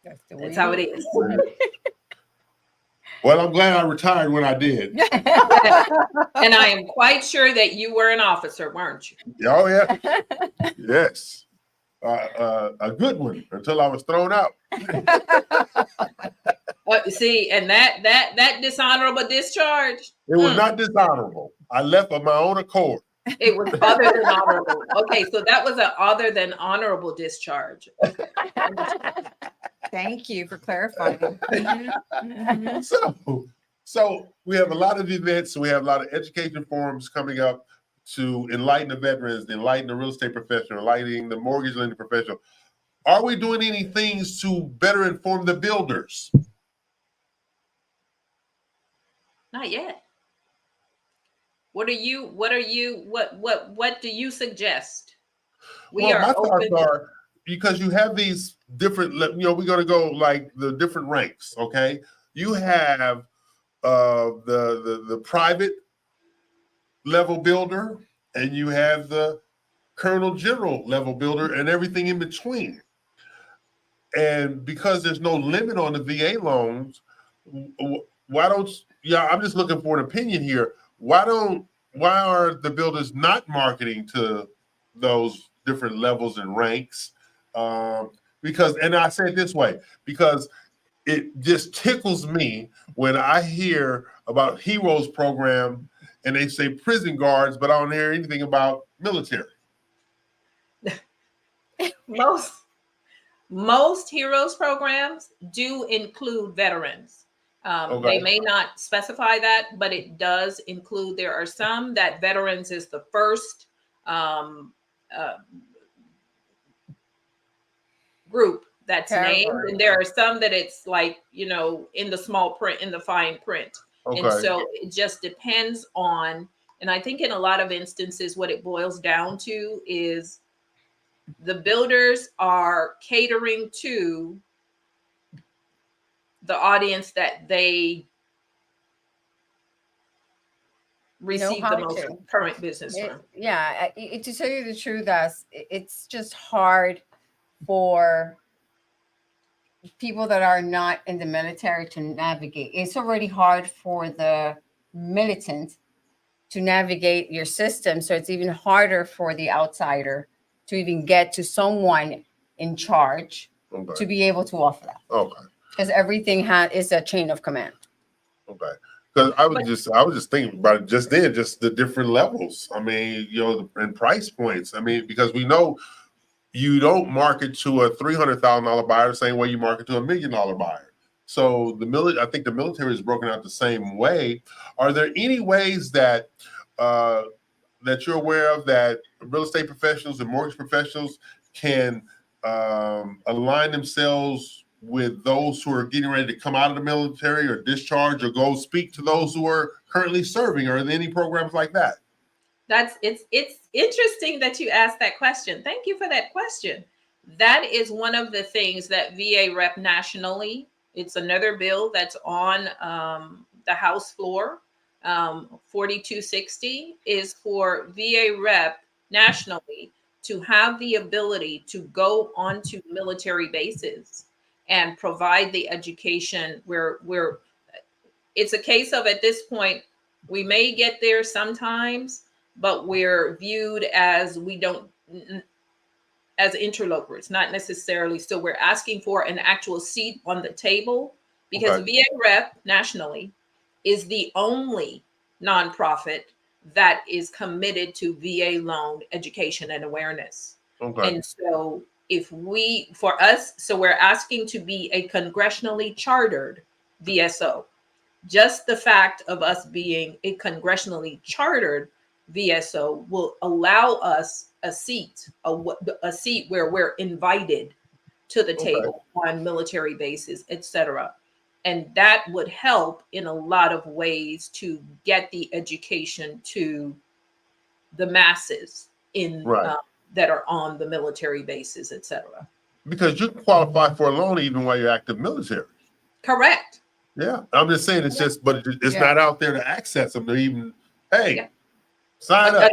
how it is. Well, I'm glad I retired when I did. And I am quite sure that you were an officer, weren't you? Oh, yeah. Yes. A good one until I was thrown out. See, and that dishonorable discharge. It was not dishonorable. I left of my own accord. It was other than honorable. Okay, so that was an other than honorable discharge. Okay. Thank you for clarifying. So we have a lot of events. We have a lot of education forums coming up to enlighten the veterans, enlighten the real estate professional, enlighten the mortgage lending professional. Are we doing any things to better inform the builders? Not yet. What do you suggest? My thoughts are, because you have these different, we're going to go like the different ranks. Okay. You have the private level builder, and you have the colonel general level builder, and everything in between. And because there's no limit on the VA loans, I'm just looking for an opinion here. Why are the builders not marketing to those different levels and ranks? And I say it this way, because it just tickles me when I hear about Heroes program and they say prison guards, but I don't hear anything about military. Most Heroes programs do include veterans. They may not specify that, but it does include. There are some that veterans is the first group that's named, and there are some that it's like, in the small print, in the fine print. Okay. And so it just depends on, and I think in a lot of instances, what it boils down to is the builders are catering to the audience that they receive the most current business from. Yeah, to tell you the truth, it's just hard for people that are not in the military to navigate. It's already hard for the militant to navigate your system. So it's even harder for the outsider to even get to someone in charge to be able to offer that. Okay. Because everything is a chain of command. Okay. Because I was just thinking about it just then, just the different levels. I mean, and price points. I mean, because we know you don't market to a $300,000 buyer the same way you market to a $1 million buyer. So I think the military is broken out the same way. Are there any ways that that you're aware of that real estate professionals and mortgage professionals can align themselves with those who are getting ready to come out of the military or discharge, or go speak to those who are currently serving? Are there any programs like that? It's interesting that you asked that question. Thank you for that question. That is one of the things that VA Rep nationally, it's another bill that's on the House floor. 4260 is for VA Rep nationally to have the ability to go onto military bases and provide the education where it's a case of, at this point, we may get there sometimes, but we're viewed as as interlopers, not necessarily. So we're asking for an actual seat on the table, because VA Rep nationally is the only nonprofit that is committed to VA loan education and awareness. Okay. And so we're asking to be a congressionally chartered VSO. Just the fact of us being a congressionally chartered VSO will allow us a seat where we're invited to the table on military bases, etc. And that would help in a lot of ways to get the education to the masses that are on the military bases, etc. Because you can qualify for a loan even while you're active military. Correct. Yeah, I'm just saying but it's not out there to access them. To even, sign up.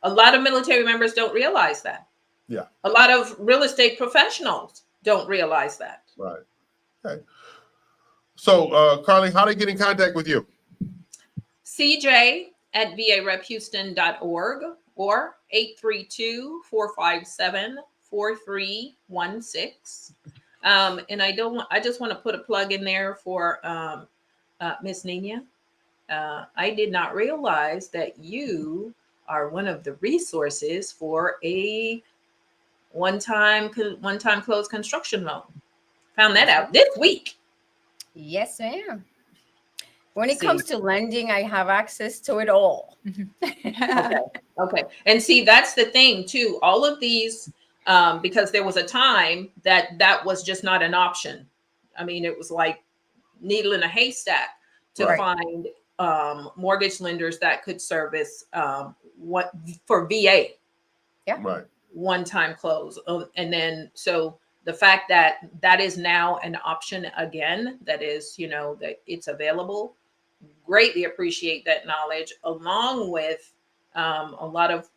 A lot of military members don't realize that. Yeah. A lot of real estate professionals don't realize that. Right. Okay. So, Carly, how do they get in contact with you? CJ@VARepHouston.org or 832-457-4316. And I just want to put a plug in there for Miss Nina. I did not realize that you are one of the resources for a one-time closed construction loan. Found that out this week. Yes, ma'am. When it comes to lending, I have access to it all. Okay. And see, that's the thing too. All of these, because there was a time that was just not an option. I mean, it was like needle in a haystack to find mortgage lenders that could service what for VA. Yeah. Right. One-time close. And then so the fact that is now an option again, that is, that it's available, greatly appreciate that knowledge, along with a lot of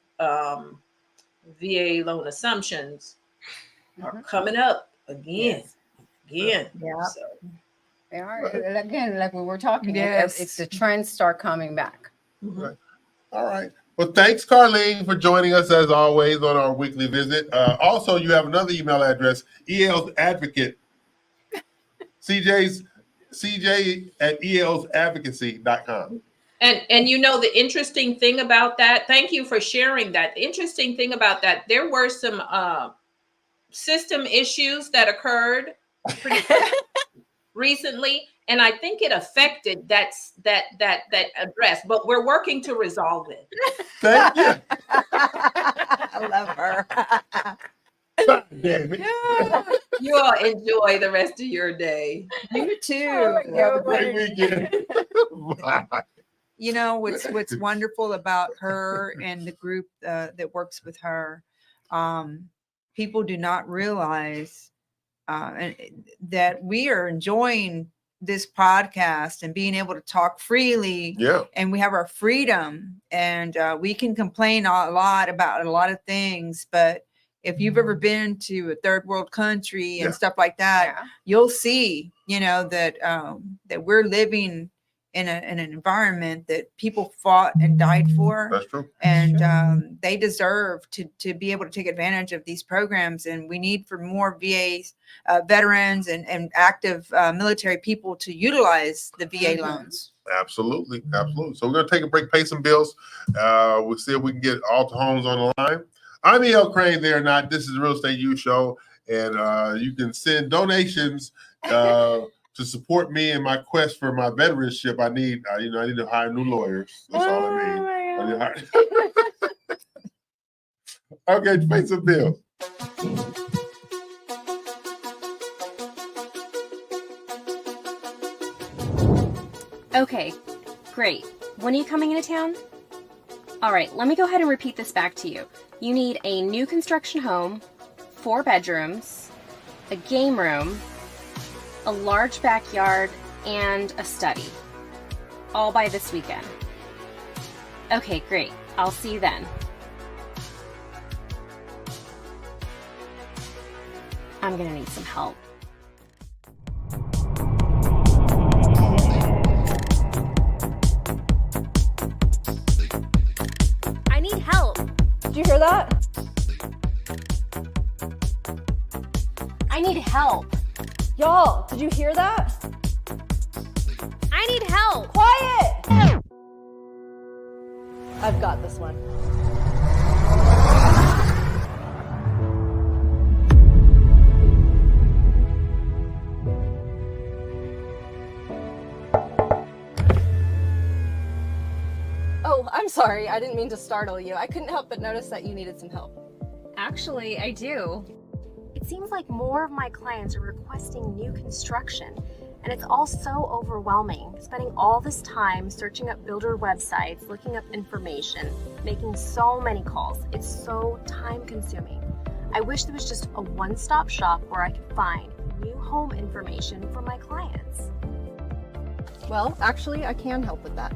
VA loan assumptions are coming up again. Yeah. So. They are, again, like we were talking, it's the trends start coming back. Okay. All right. Well, thanks, Carlene, for joining us as always on our weekly visit. Also, you have another email address, EL's Advocate, CJ@EL'sadvocacy.com. And the interesting thing about that, thank you for sharing that. The interesting thing about that, there were some system issues that occurred recently, and I think it affected that address, but we're working to resolve it. Thank you. I love her. God damn it. You all enjoy the rest of your day. You too. Have a great weekend. Bye. What's wonderful about her and the group that works with her, people do not realize that we are enjoying this podcast and being able to talk freely. Yeah. And we have our freedom, and we can complain a lot about a lot of things, but if you've ever been to a third world country and stuff like that, you'll see, that we're living in an environment that people fought and died for. That's true. And they deserve to be able to take advantage of these programs. And we need for more VAs, veterans and active military people to utilize the VA loans. Absolutely. So we're going to take a break, pay some bills. We'll see if we can get Alta Homes on the line. I'm E.L. Crane, there or not. This is the Real Estate U Show. And you can send donations to support me in my quest for my veteranship. I need to hire new lawyers. That's all I need. Okay, pay some bills. Okay, great. When are you coming into town? All right, let me go ahead and repeat this back to you. You need a new construction home, 4 bedrooms, a game room, a large backyard, and a study. All by this weekend. Okay, great. I'll see you then. I'm gonna need some help. I need help. Did you hear that? I need help. Y'all, did you hear that? I need help. Quiet! I've got this one. Oh, I'm sorry. I didn't mean to startle you. I couldn't help but notice that you needed some help. Actually, I do. It seems like more of my clients are requesting new construction, and it's all so overwhelming. Spending all this time searching up builder websites, looking up information, making so many calls. It's so time consuming. I wish there was just a one-stop shop where I could find new home information for my clients. Well, actually, I can help with that.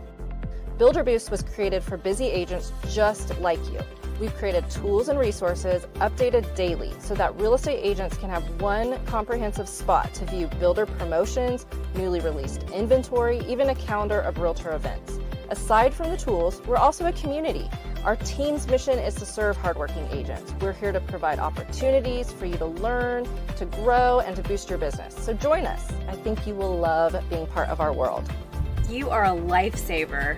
Builder Boost was created for busy agents just like you. We've created tools and resources updated daily so that real estate agents can have one comprehensive spot to view builder promotions, newly released inventory, even a calendar of realtor events. Aside from the tools, we're also a community. Our team's mission is to serve hardworking agents. We're here to provide opportunities for you to learn, to grow, and to boost your business. So join us. I think you will love being part of our world. You are a lifesaver.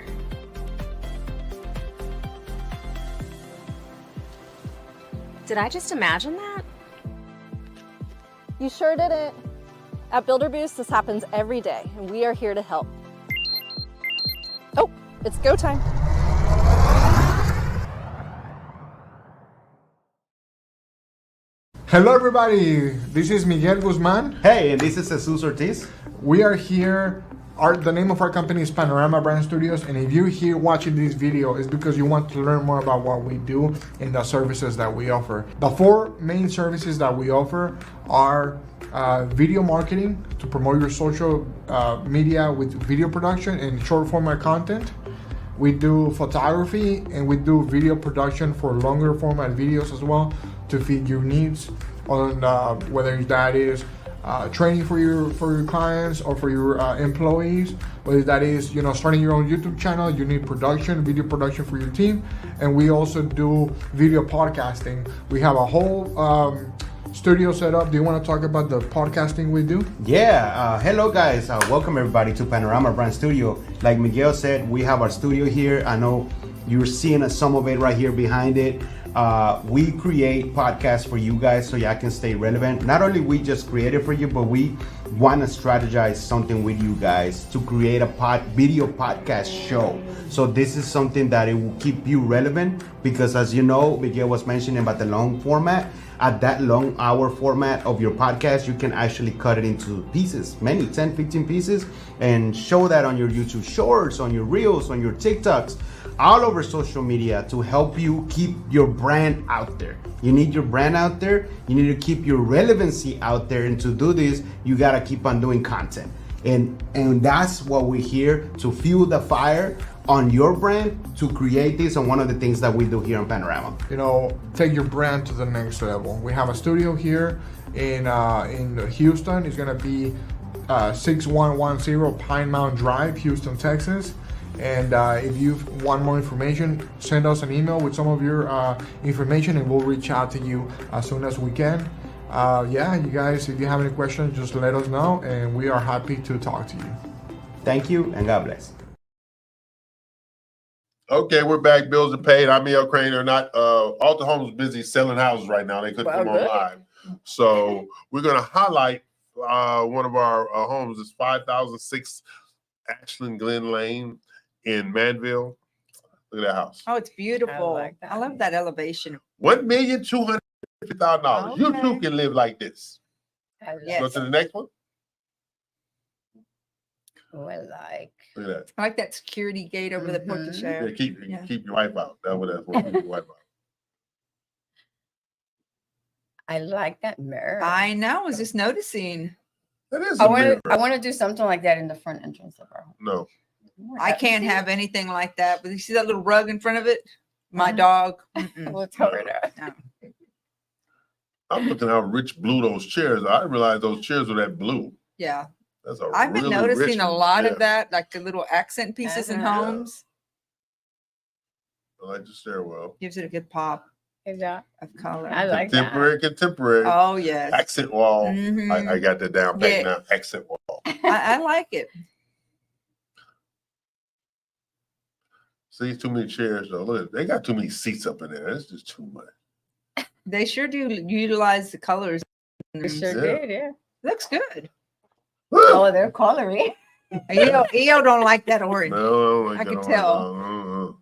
Did I just imagine that? You sure didn't. At Builder Boost, this happens every day, and we are here to help. Oh, it's go time. Hello everybody, this is Miguel Guzman. Hey, and this is Jesus Ortiz. We are here, the name of our company is Panorama Brand Studios, and if you're here watching this video, it's because you want to learn more about what we do and the services that we offer. The 4 main services that we offer are video marketing to promote your social media with video production and short format content. We do photography and we do video production for longer format videos as well to fit your needs on whether that is training for your clients or for your employees, whether that is starting your own YouTube channel, you need video production for your team. And we also do video podcasting. We have a whole studio set up. Do you want to talk about the podcasting we do? Yeah, hello guys, welcome everybody to Panorama Brand Studio. Like Miguel said, we have our studio here. I know you're seeing some of it right here behind it. We create podcasts for you guys so y'all can stay relevant. Not only we just create it for you, but we want to strategize something with you guys to create a video podcast show. So this is something that it will keep you relevant because, as you know, Miguel was mentioning about the long format. At that long hour format of your podcast, you can actually cut it into pieces, many 10, 15 pieces, and show that on your YouTube shorts, on your reels, on your TikToks, all over social media to help you keep your brand out there. You need your brand out there. You need to keep your relevancy out there. And to do this, you got to keep on doing content. And that's what we're here to fuel the fire on your brand to create this. And one of the things that we do here on Panorama. Take your brand to the next level. We have a studio here in Houston. It's going to be 6110 Pine Mountain Drive, Houston, Texas. And if you want more information, send us an email with some of your information and we'll reach out to you as soon as we can. Yeah, you guys, if you have any questions, just let us know and we are happy to talk to you. Thank you and God bless. Okay, we're back. Bills are paid. I'm E.L. Crane. Or not. Alta Homes is busy selling houses right now. They couldn't come on live. So we're going to highlight one of our homes. It's 5006 Ashland Glen Lane in Manville. Look at that house. Oh, it's beautiful. I love that elevation. $1,250,000. You too can live like this. Yes. Go to the next one. Oh, I like. Look at that. I like that security gate over the porte cochere. Yeah, keep your wife out. That's what that's for. Keep your wife out. I like that mirror. I know. I was just noticing. That is I want to do something like that in the front entrance of our home. No. I can't have anything like that. But you see that little rug in front of it? My dog. We'll cover it up. No. I'm looking how rich blue those chairs are. I didn't realize those chairs were that blue. Yeah. That's a I've been really noticing rich a one. lot Yeah. of that, like the little accent pieces in Uh-huh. homes. I like the stairwell. Gives it a good pop Exactly. of color. I like Contemporary. Oh, yes. Accent wall. Mhm. I got that down pat Yeah. now. Accent wall. I like it. See, too many chairs though. Look, they got too many seats up in there. It's just too much. They sure do utilize the colors. We sure Yeah. did, yeah. Looks good. Oh, they're colory. EO don't like that orange. No, I can tell.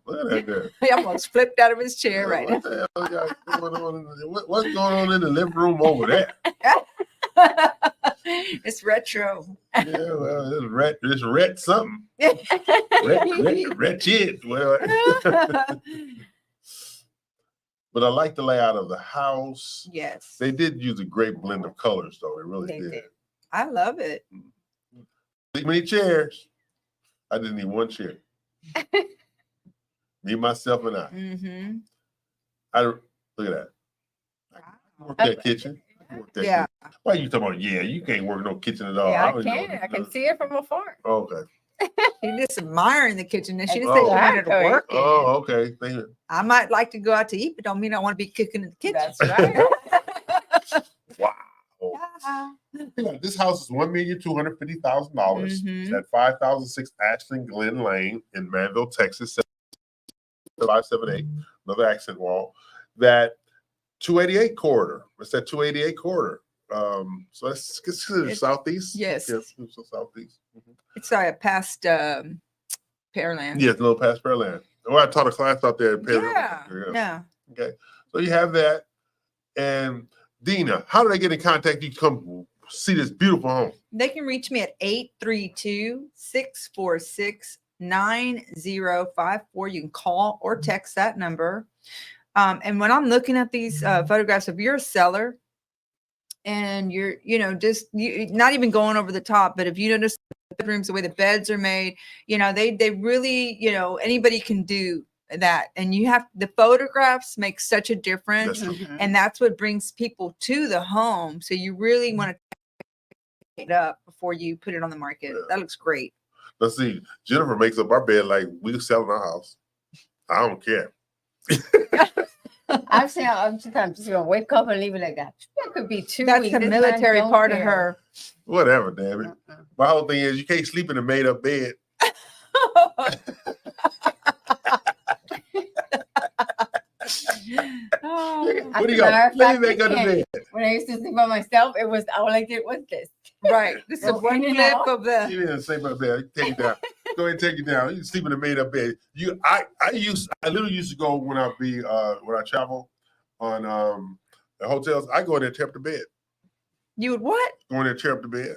Look at that there. He almost flipped out of his chair right now. What the hell got going on? What's going on in the living room over there? It's retro. Yeah, well, it's red something. Red shit. Well, but I like the layout of the house. Yes. They did use a great blend of colors, though. They really did. I love it. Too many chairs. I didn't need one chair. Me, myself, and I. Mm-hmm. Look at that. I work that kitchen. Yeah. Why you talking about? Yeah, you can't work no kitchen at all. Yeah, I don't even know can. what I can see it from afar. Okay. He just admiring the kitchen. And she didn't say she wanted to work. Oh, okay. Thank you. I might like to go out to eat, but don't mean I want to be cooking in the kitchen. That's right. Wow. Yeah, this house is $1,250,000. Mhm. It's at 5006 Ashland Glen Lane in Manville, Texas. 578. Another accent wall. That 288 corridor. It's that 288 corridor. So that's considered southeast. Yes. Yes, so southeast. It's past Pearland. Yes, a little past Pearland. Well, I taught a class out there at Pearland. Yeah. Okay. So you have that. And Dina, how do they get in contact with you to come see this beautiful home? They can reach me at 832-646-9054. You can call or text that number. And when I'm looking at these photographs, if you're a seller and you're, not even going over the top, but if you notice the bedrooms, the way the beds are made, they really, anybody can do that. And the photographs make such a difference. And that's what brings people to the home. So you really want to take it up before you put it on the market. That looks great. Let's see. Jennifer makes up our bed like we're selling our house. I don't care. I've seen sometimes just gonna wake up and leave it like that. That could be 2 That's weeks. the This military man don't part of care. her. Whatever, damn it. My whole thing is you can't sleep in a made up bed. What do you got? Let me make up the bed. When I used to sleep by myself, it was all I did was this. Right. This is Go one in and clip out. of the. You didn't say about that. Take it down. Go ahead and take it down. You can sleep in a made up bed. I literally used to go when I travel on the hotels. I go in there and tear up the bed. You would what? Go in there and tear up the bed.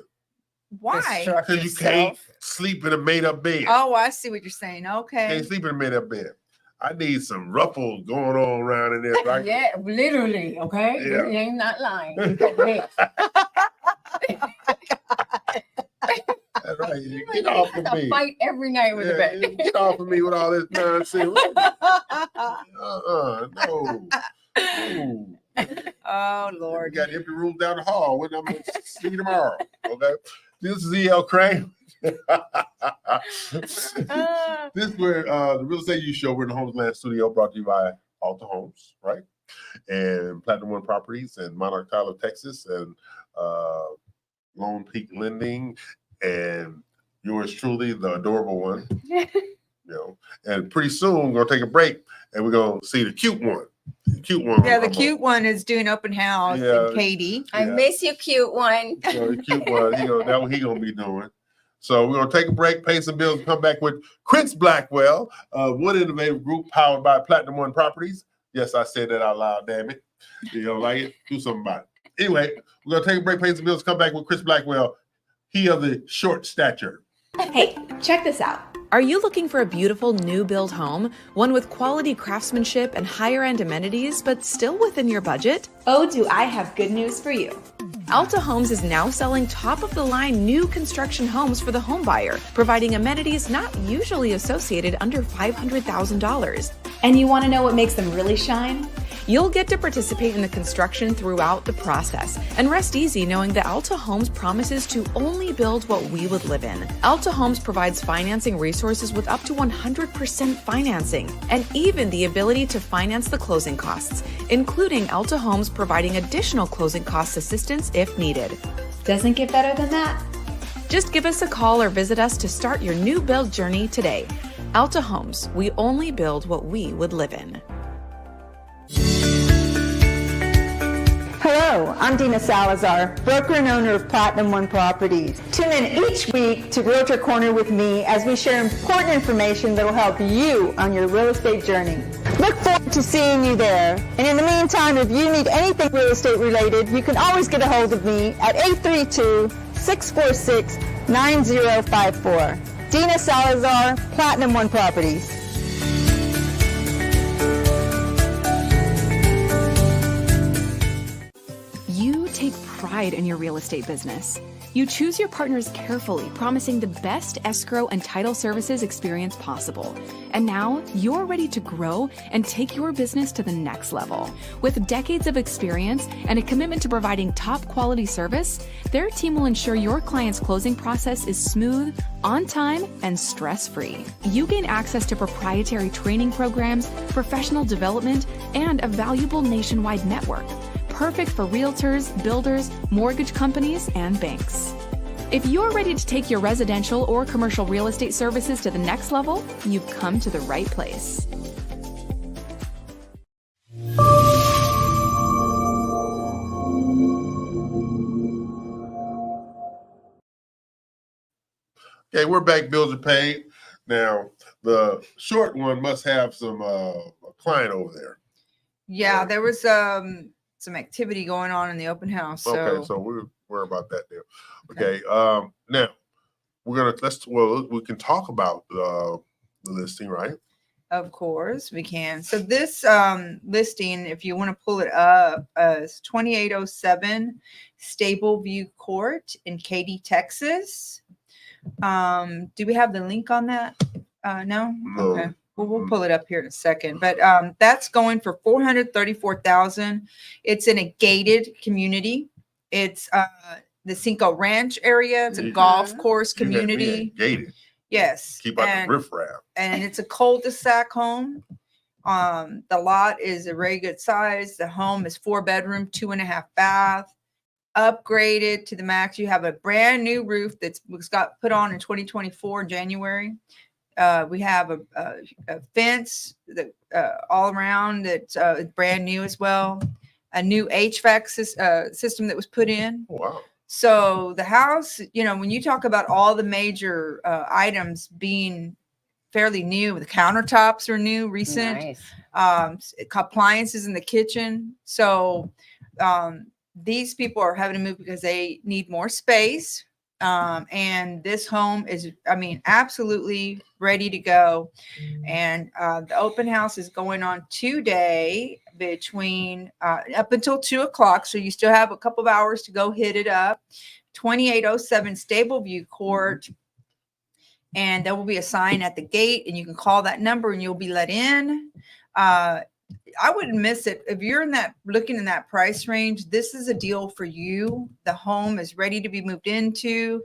Why? Because you can't sleep in a made up bed. Oh, I see what you're saying. Okay. Can't sleep in a made up bed. I need some ruffles going on around in there. So I can- Yeah, literally. Okay, Yeah. you ain't not lying. That's right. You get off of I me. fight every night with the Yeah, bed. get off of me with all this nonsense. No. Oh We Lord. got empty rooms down the hall. When I'm gonna see you tomorrow. Okay. This is E.L. Crane. This is where the Real Estate U Show. We're in the Homes Land Studio, brought to you by Alta Homes, right? And Platinum One Properties and Monarch Tyler, Texas, and Lone Peak Lending, and yours truly, the adorable one. And pretty soon we're gonna take a break and we're gonna see the cute one. The cute one. Yeah, the cute one is doing open house in Katy. I miss you, cute one. So the cute one, that's what he gonna be doing. So we're gonna take a break, pay some bills, and come back with Chris Blackwell, Wood Innovative Group, powered by Platinum One Properties. Yes, I said that out loud. Damn it! You don't like it? Do something about it. Anyway, we're gonna take a break, pay some bills, come back with Chris Blackwell. He of the short stature. Hey, check this out. Are you looking for a beautiful new build home, one with quality craftsmanship and higher end amenities, but still within your budget? Oh, do I have good news for you. Alta Homes is now selling top of the line new construction homes for the home buyer, providing amenities not usually associated under $500,000. And you want to know what makes them really shine? You'll get to participate in the construction throughout the process and rest easy knowing that Alta Homes promises to only build what we would live in. Alta Homes provides financing resources with up to 100% financing and even the ability to finance the closing costs, including Alta Homes providing additional closing cost assistance if needed. Doesn't get better than that. Just give us a call or visit us to start your new build journey today. Alta Homes, we only build what we would live in. Hello, I'm Dina Salazar, broker and owner of Platinum One Properties. Tune in each week to Realtor Corner with me as we share important information that will help you on your real estate journey. Look forward to seeing you there. And in the meantime, if you need anything real estate related, you can always get a hold of me at 832-646-9054. Dina Salazar, Platinum One Properties. You take pride in your real estate business. You choose your partners carefully, promising the best escrow and title services experience possible. And now you're ready to grow and take your business to the next level. With decades of experience and a commitment to providing top quality service, their team will ensure your client's closing process is smooth, on time, and stress-free. You gain access to proprietary training programs, professional development, and a valuable nationwide network. Perfect for realtors, builders, mortgage companies, and banks. If you're ready to take your residential or commercial real estate services to the next level, you've come to the right place. Okay, we're back. Bills are paid. Now, the short one must have some a client over there. Yeah, there was some activity going on in the open house. So. Okay, so we're worried about that there. Okay, now we're gonna we can talk about the listing, right? Of course, we can. So this listing, if you want to pull it up, is 2807 Stable View Court in Katy, Texas. Do we have the link on that? No? Okay. Well, we'll pull it up here in a second. But that's going for $434,000. It's in a gated community. It's the Cinco Ranch area. It's a golf course community. Gated. Yes. Keep out the riffraff. And it's a cul-de-sac home. The lot is a very good size. The home is 4-bedroom, 2.5 bath, upgraded to the max. You have a brand new roof that was got put on in 2024 January. We have a fence that all around that's brand new as well. A new HVAC system that was put in. Wow. So the house, when you talk about all the major items being fairly new, the countertops are new, recent. Nice. Appliances in the kitchen. So these people are having to move because they need more space. And this home is, absolutely ready to go. And the open house is going on today between up until 2:00. So you still have a couple of hours to go hit it up. 2807 Stable View Court. And there will be a sign at the gate, and you can call that number and you'll be let in. I wouldn't miss it. If you're looking in that price range, this is a deal for you. The home is ready to be moved into.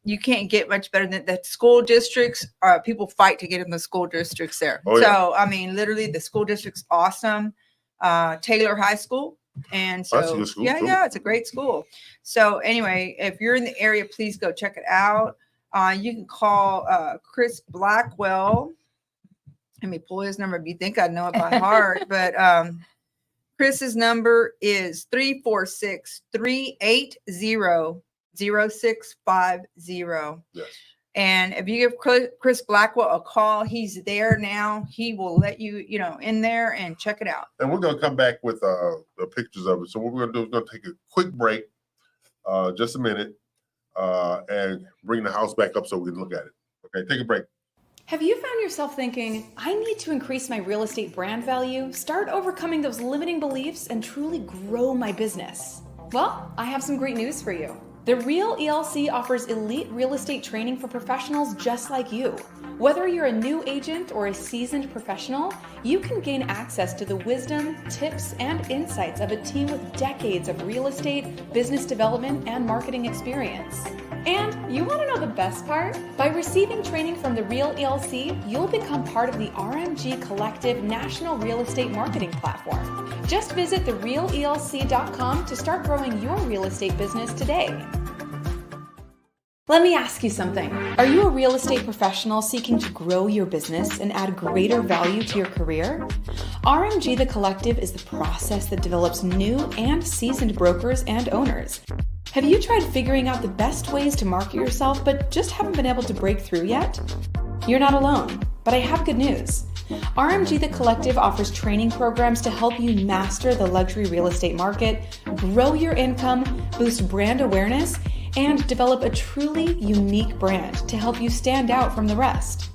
You can't get much better than the school districts. People fight to get in the school districts there. Oh, yeah. So, I mean, literally the school district's awesome. Taylor High School. And That's a so, good school, yeah, too. yeah, it's a great school. So anyway, if you're in the area, please go check it out. You can call Chris Blackwell. Let me pull his number. If you think I know it by heart, but Chris's number is 346-380-0650. Yes. And if you give Chris Blackwell a call, he's there now. He will let you, in there and check it out. And we're going to come back with the pictures of it. So what we're going to do is going to take a quick break, just a minute, and bring the house back up so we can look at it. Okay, take a break. Have you found yourself thinking, I need to increase my real estate brand value, start overcoming those limiting beliefs, and truly grow my business? Well, I have some great news for you. The Real ELC offers elite real estate training for professionals just like you. Whether you're a new agent or a seasoned professional, you can gain access to the wisdom, tips, and insights of a team with decades of real estate, business development, and marketing experience. And you want to know the best part? By receiving training from the Real ELC, you'll become part of the RMG Collective National Real Estate Marketing Platform. Just visit therealelc.com to start growing your real estate business today. Let me ask you something. Are you a real estate professional seeking to grow your business and add greater value to your career? RMG The Collective is the process that develops new and seasoned brokers and owners. Have you tried figuring out the best ways to market yourself but just haven't been able to break through yet? You're not alone, but I have good news. RMG The Collective offers training programs to help you master the luxury real estate market, grow your income, boost brand awareness, and develop a truly unique brand to help you stand out from the rest.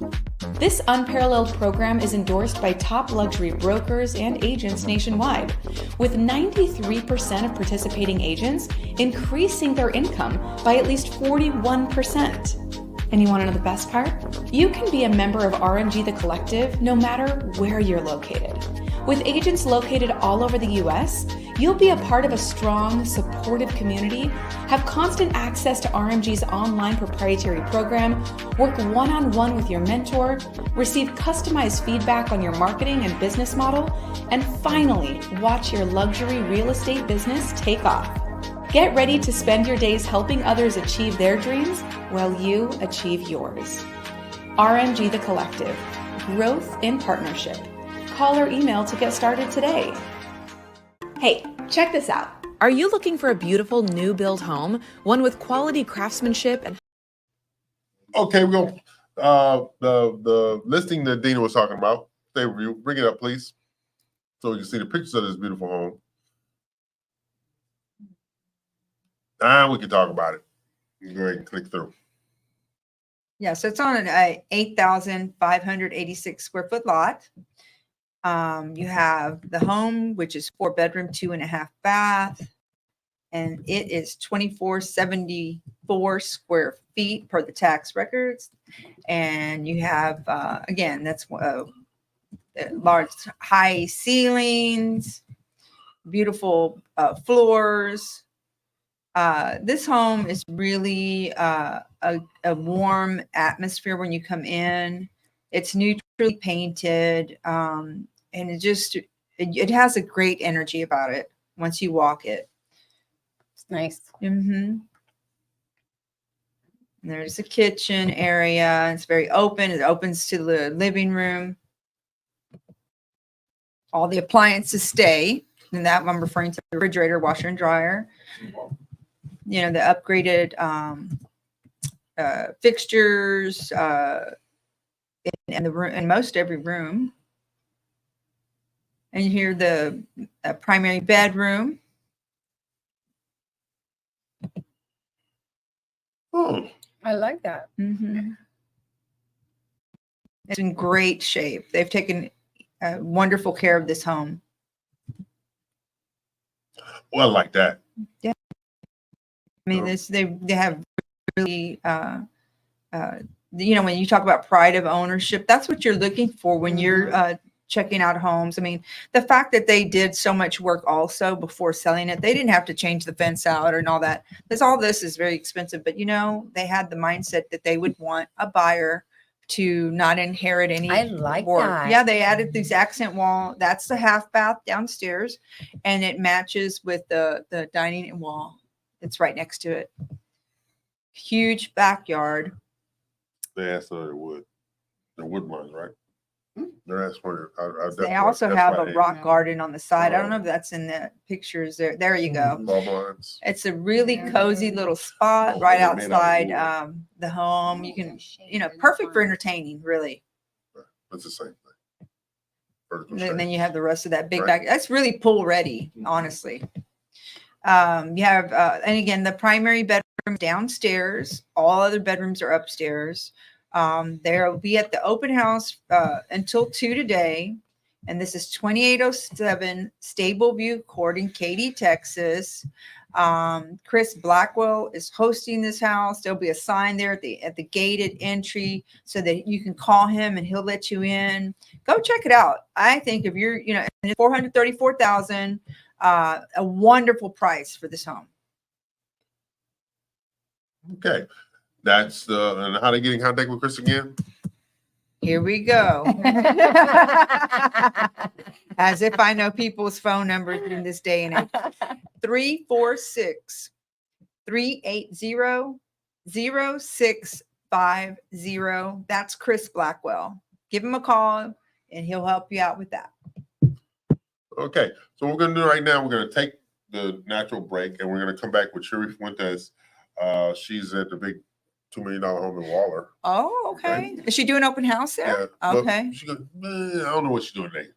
This unparalleled program is endorsed by top luxury brokers and agents nationwide, with 93% of participating agents increasing their income by at least 41%. And you want to know the best part? You can be a member of RMG The Collective no matter where you're located. With agents located all over the US, you'll be a part of a strong, supportive community, have constant access to RMG's online proprietary program, work one-on-one with your mentor, receive customized feedback on your marketing and business model, and finally, watch your luxury real estate business take off. Get ready to spend your days helping others achieve their dreams while you achieve yours. RMG The Collective. Growth in partnership. Call or email to get started today. Hey, check this out. Are you looking for a beautiful new build home, one with quality craftsmanship and Okay, we're going the listing that Dina was talking about. Bring it up, please, so you can see the pictures of this beautiful home. Now we can talk about it. You can go ahead and click through. Yeah, so it's on an 8,586 square foot lot. You have the home, which is 4-bedroom, 2.5 bath, and it is 2,474 square feet per the tax records. And you have, again, that's large, high ceilings, beautiful floors. This home is really a warm atmosphere when you come in. It's neutrally painted, and it has a great energy about it once you walk it. It's nice. Mm-hmm. There's a kitchen area. It's very open. It opens to the living room. All the appliances stay. And that I'm referring to the refrigerator, washer, and dryer. You know, the upgraded fixtures in the room, in most every room. And here the primary bedroom. Oh, I like that. Mm-hmm. It's in great shape. They've taken wonderful care of this home. Well, I like that. Yeah. I mean, they have really, when you talk about pride of ownership, that's what you're looking for when you're checking out homes. I mean, the fact that they did so much work also before selling it, they didn't have to change the fence out and all that. Because all this is very expensive, but they had the mindset that they would want a buyer to not inherit any. I like work. that. Yeah, they added these accent wall. That's the half bath downstairs, and it matches with the dining wall that's right next to it. Huge backyard. They asked for the wood. The wood ones, right? They're asked for They also have a rock garden on the side. I don't know if that's in the pictures there. There you go. Blinds. It's a really cozy little spot right outside the home. You can, perfect for entertaining, really. It's the same thing. And then you have the rest of that big back. That's really pool ready, honestly. You have, and again, the primary bedroom downstairs. All other bedrooms are upstairs. They'll be at the open house until 2 today. And this is 2807 Stable View Court in Katy, Texas. Chris Blackwell is hosting this house. There'll be a sign there at the gated entry so that you can call him and he'll let you in. Go check it out. I think if you're, $434,000, a wonderful price for this home. Okay. That's and how to get in contact with Chris again? Here we go. As if I know people's phone numbers in this day and age. 346-380-0650. That's Chris Blackwell. Give him a call and he'll help you out with that. Okay. So what we're going to do right now, we're going to take the natural break and we're going to come back with Sherry Fuentes. She's at the big $2 million home in Waller. Oh, okay. Is she doing open house there? Yeah, okay. I don't know what she's doing today.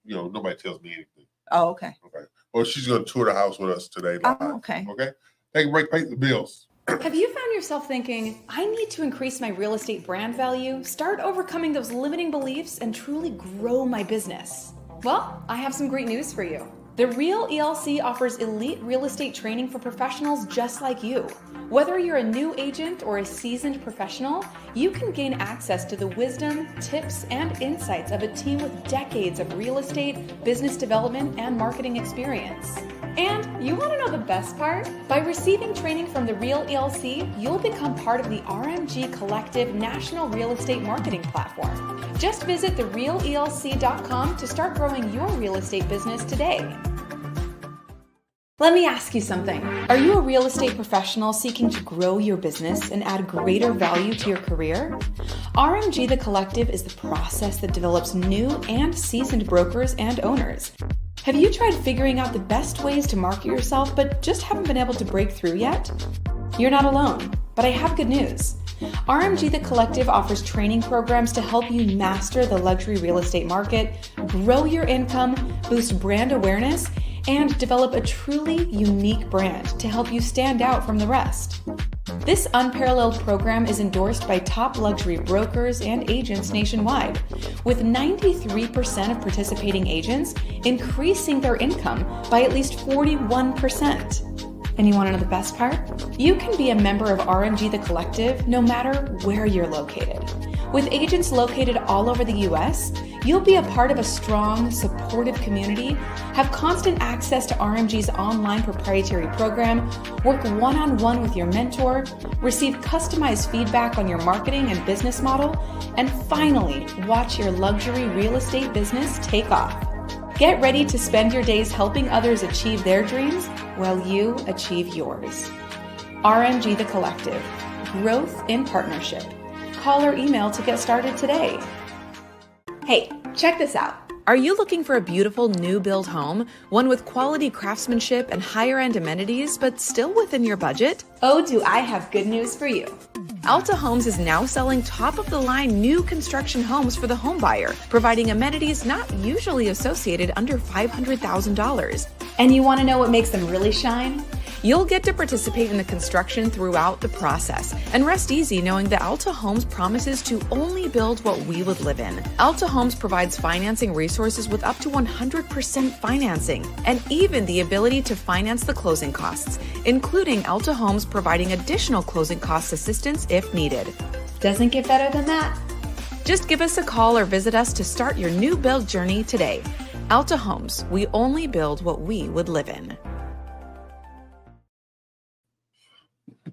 Nobody tells me anything. Oh, okay. Okay. Well, she's going to tour the house with us today. Live. Oh, okay. Okay. Take a break, pay the bills. Have you found yourself thinking, I need to increase my real estate brand value, start overcoming those limiting beliefs, and truly grow my business? Well, I have some great news for you. The Real ELC offers elite real estate training for professionals just like you. Whether you're a new agent or a seasoned professional, you can gain access to the wisdom, tips, and insights of a team with decades of real estate, business development, and marketing experience. And you want to know the best part? By receiving training from the Real ELC, you'll become part of the RMG Collective National Real Estate Marketing Platform. Just visit therealelc.com to start growing your real estate business today. Let me ask you something. Are you a real estate professional seeking to grow your business and add greater value to your career? RMG The Collective is the process that develops new and seasoned brokers and owners. Have you tried figuring out the best ways to market yourself but just haven't been able to break through yet? You're not alone, but I have good news. RMG The Collective offers training programs to help you master the luxury real estate market, grow your income, boost brand awareness, and develop a truly unique brand to help you stand out from the rest. This unparalleled program is endorsed by top luxury brokers and agents nationwide, with 93% of participating agents increasing their income by at least 41%. And you want to know the best part? You can be a member of RMG The Collective no matter where you're located. With agents located all over the US, you'll be a part of a strong, supportive community, have constant access to RMG's online proprietary program, work one-on-one with your mentor, receive customized feedback on your marketing and business model, and finally, watch your luxury real estate business take off. Get ready to spend your days helping others achieve their dreams while you achieve yours. RMG The Collective. Growth in partnership. Call or email to get started today. Hey, check this out. Are you looking for a beautiful new build home, one with quality craftsmanship and higher end amenities, but still within your budget? Oh, do I have good news for you. Alta Homes is now selling top-of-the-line new construction homes for the home buyer, providing amenities not usually associated under $500,000. And you want to know what makes them really shine? You'll get to participate in the construction throughout the process and rest easy knowing that Alta Homes promises to only build what we would live in. Alta Homes provides financing resources with up to 100% financing and even the ability to finance the closing costs, including Alta Homes providing additional closing cost assistance if needed. Doesn't get better than that. Just give us a call or visit us to start your new build journey today. Alta Homes, we only build what we would live in.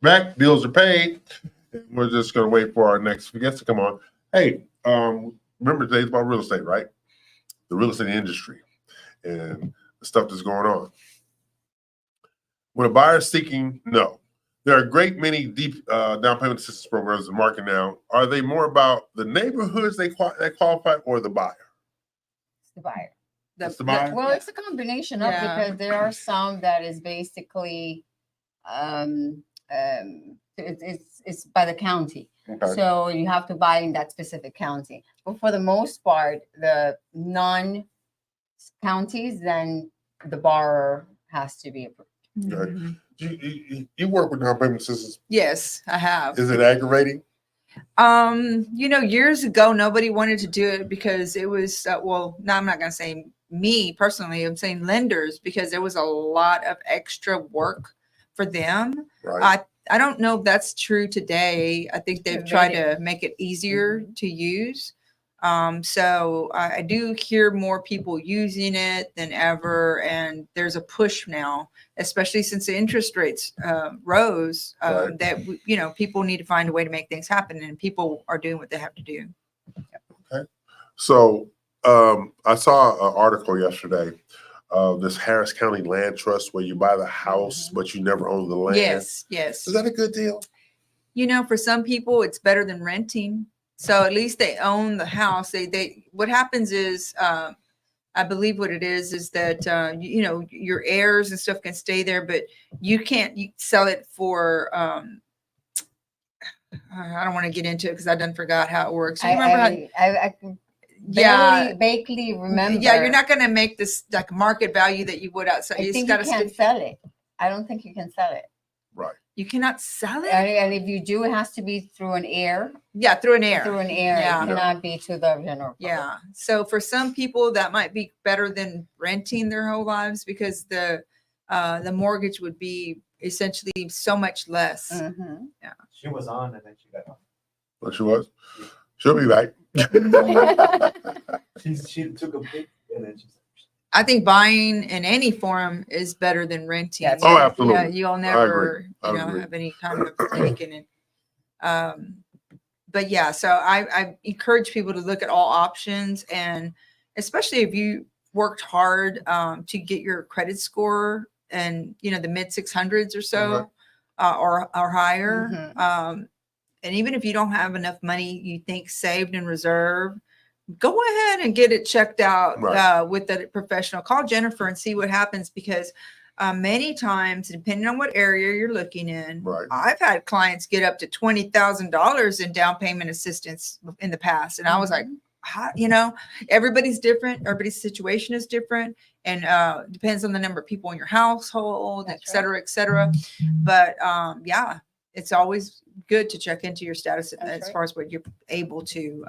Back, bills are paid. We're just going to wait for our next guest to come on. Hey, remember today's about real estate, right? The real estate industry and the stuff that's going on. When a buyer is seeking, no. There are a great many deep down payment assistance programs in the market now. Are they more about the neighborhoods that qualify or the buyer? The buyer. It's the buyer? Well, it's a combination of, because there are some that is basically it's by the county. Okay. So you have to buy in that specific county. But for the most part, the non-counties, then the borrower has to be approved. Okay. You work with down payment assistance. Yes, I have. Is it aggravating? Years ago, nobody wanted to do it because it was, no, I'm not going to say me personally, I'm saying lenders, because there was a lot of extra work for them. Right. I don't know if that's true today. I think they've tried to make it easier to use. So I do hear more people using it than ever. And there's a push now, especially since the interest rates rose, that, people need to find a way to make things happen, and people are doing what they have to do. Okay. So I saw an article yesterday of this Harris County Land Trust where you buy the house, but you never own the land. Yes. Is that a good deal? For some people, it's better than renting. So at least they own the house. They what happens is, I believe what it is that, your heirs and stuff can stay there, but you sell it for, I don't want to get into it because I done forgot how it works. You remember I can vaguely remember. Yeah, you're not going to make this like market value that you would outside. I think you can't sell it. I don't think you can sell it. Right. You cannot sell it? And if you do, it has to be through an heir. Yeah, through an heir. Through an heir. Yeah. It cannot be to the general public. Yeah. So for some people, that might be better than renting their whole lives, because the mortgage would be essentially so much less. Mm-hmm. Yeah. She was on and then she got off. Well, she was. She'll be back. She took a break and then she's. I think buying in any form is better than renting. Oh, absolutely. Yeah, you'll never, I agree. have any kind of stake in it. But yeah, so I encourage people to look at all options, and especially if you worked hard to get your credit score and the mid 600s or so, or higher. Mm-hmm. And even if you don't have enough money you think saved in reserve, go ahead and get it checked out with a professional. Call Jennifer and see what happens, because many times, depending on what area you're looking in, I've had clients get up to $20,000 in down payment assistance in the past. And I was like, how, everybody's different. Everybody's situation is different. And depends on the number of people in your household, et cetera, et cetera. But yeah, it's always good to check into your status as far as what you're able to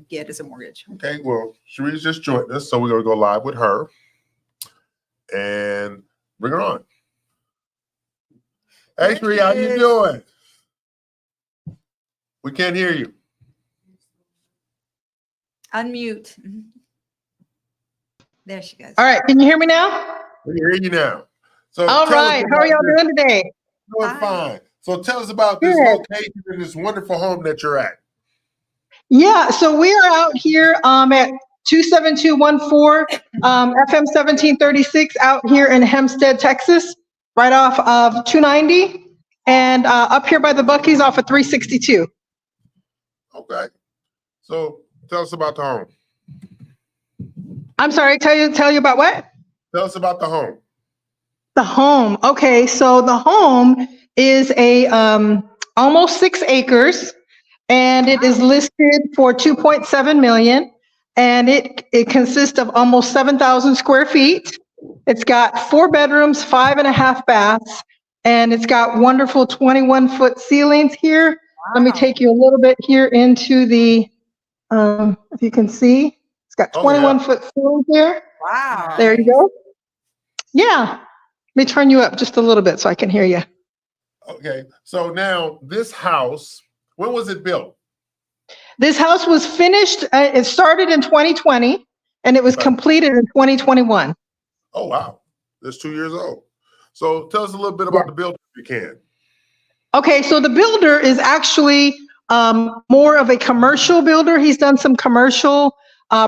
get as a mortgage. Okay, well, Sharice just joined us, so we're going to go live with her and bring her on. Hey, Sharice, how you doing? We can't hear you. Unmute. There she goes. All right, can you hear me now? We can hear you now. So all right, how are y'all doing today? Doing fine. So tell us about this location and this wonderful home that you're at. Yeah, so we are out here at 27214 FM 1736 out here in Hempstead, Texas, right off of 290, and up here by the Buc-ee's off of 362. Okay. So tell us about the home. I'm sorry, tell you about what? Tell us about the home. The home. Okay, so the home is a almost 6 acres. And it is listed for $2.7 million, and it consists of almost 7,000 square feet. It's got 4 bedrooms, 5.5 baths, and it's got wonderful 21-foot ceilings here. Wow. Let me take you a little bit here into the, if you can see, it's got 21-foot ceilings here. Wow. There you go. Yeah. Let me turn you up just a little bit so I can hear you. Okay. So now this house, when was it built? This house was finished, it started in 2020 and it was completed in 2021. Oh, wow. That's 2 years old. So tell us a little bit about the builder if you can. Okay, so the builder is actually more of a commercial builder. He's done some commercial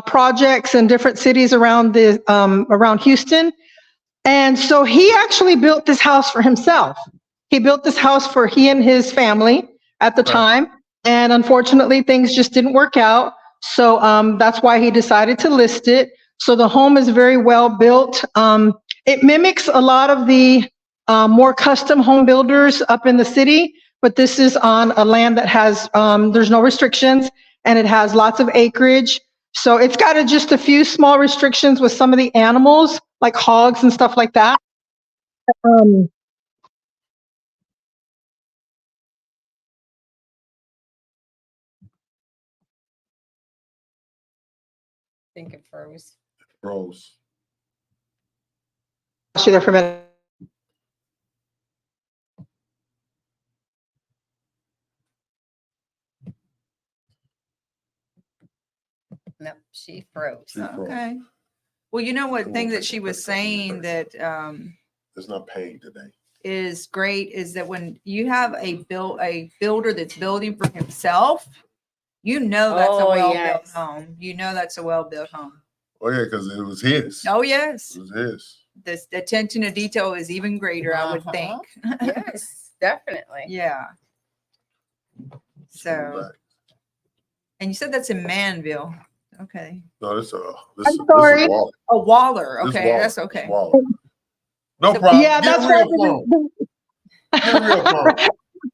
projects in different cities around around Houston. And so he actually built this house for himself. He built this house for he and his family at the time. And unfortunately, things just didn't work out. So that's why he decided to list it. So the home is very well built. It mimics a lot of the more custom home builders up in the city, but this is on a land that has, there's no restrictions and it has lots of acreage. So it's got just a few small restrictions with some of the animals, like hogs and stuff like that. I think it froze. Froze. I'll see there for a minute. Nope, she froze. Okay. Well, you know what thing that she was saying that it's not paid today. is great is that when you have a builder that's building for himself, you know that's a well-built home. You know that's a well-built home. Oh, yeah, because it was his. Oh, yes. It was his. The attention to detail is even greater, I would think. Yes, definitely. Yeah. So, and you said that's in Manville. Okay. No, this I'm sorry. This is Waller. Oh, Waller. This Okay, Waller. that's okay. This Waller. No problem. Yeah, Get that's a real why phone. Get a real phone.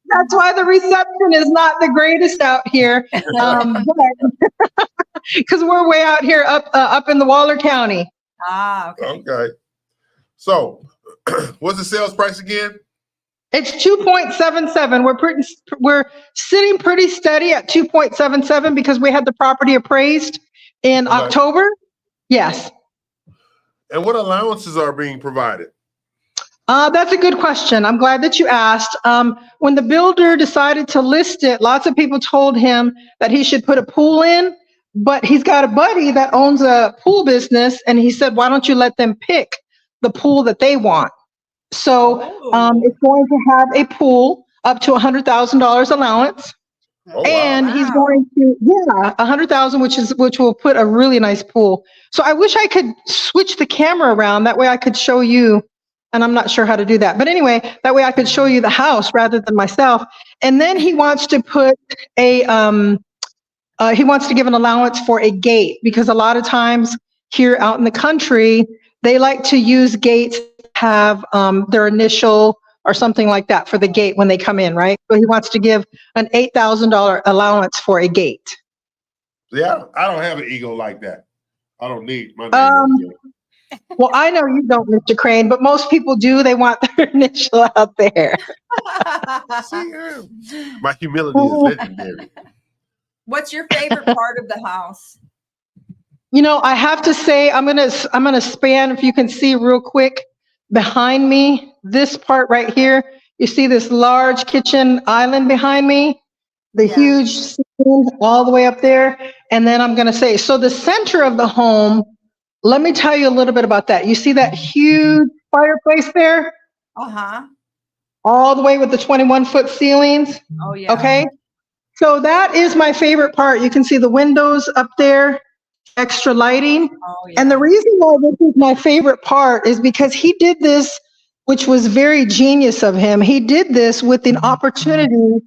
that's why the reception is not the greatest out here, because we're way out here up in the Waller County. Ah, okay. Okay. So, what's the sales price again? It's 2.77. We're sitting pretty steady at 2.77 because we had the property appraised in October. Yes. And what allowances are being provided? That's a good question. I'm glad that you asked. When the builder decided to list it, lots of people told him that he should put a pool in, but he's got a buddy that owns a pool business, and he said, why don't you let them pick the pool that they want? So it's going to have a pool up to $100,000 allowance. Oh, And he's going to, $100,000, which will put a really nice pool. So I wish I could switch the camera around. That way I could show you, and I'm not sure how to do that. But anyway, that way I could show you the house rather than myself. And then he wants to put he wants to give an allowance for a gate, because a lot of times here out in the country, they like to use gates, have their initial or something like that for the gate when they come in, right? So he wants to give an $8,000 allowance for a gate. Yeah, I don't have an ego like that. I don't need my name. Well, I know you don't, Mr. Crane, but most people do. They want their initial out there. My humility is legendary. What's your favorite part of the house? You know, I have to say, I'm gonna span, if you can see real quick, behind me, this part right here, you see this large kitchen island behind me, the huge ceiling all the way up there. And then I'm gonna say, so the center of the home, let me tell you a little bit about that. You see that huge fireplace there? Uh-huh. All the way with the 21-foot ceilings? Oh, yeah. Okay. So that is my favorite part. You can see the windows up there, extra lighting. Oh, yeah. And the reason why this is my favorite part is because he did this, which was very genius of him. He did this with an opportunity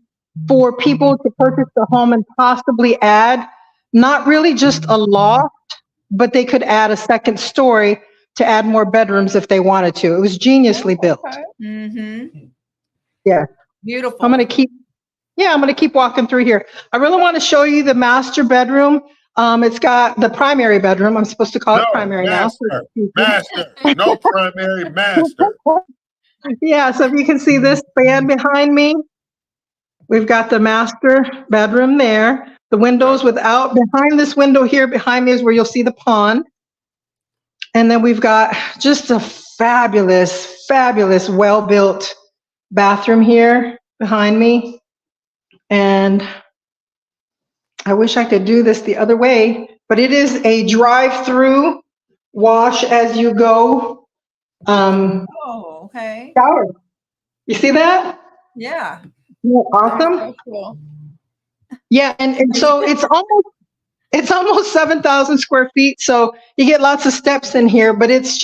for people to purchase the home and possibly add, not really just a loft, but they could add a second story to add more bedrooms if they wanted to. It was geniusly built. Mm-hmm. Yeah. Beautiful. I'm going to keep walking through here. I really want to show you the master bedroom. It's got the primary bedroom. I'm supposed to call it primary now. Master. No primary, master. Yeah, so if you can see this fan behind me, we've got the master bedroom there. The windows behind this window here behind me is where you'll see the pond. And then we've got just a fabulous, fabulous, well-built bathroom here behind me. And I wish I could do this the other way, but it is a drive-through wash as you go Oh, okay. shower. You see that? Yeah. Isn't that awesome? So cool. Yeah, and so it's almost 7,000 square feet. So you get lots of steps in here, but it's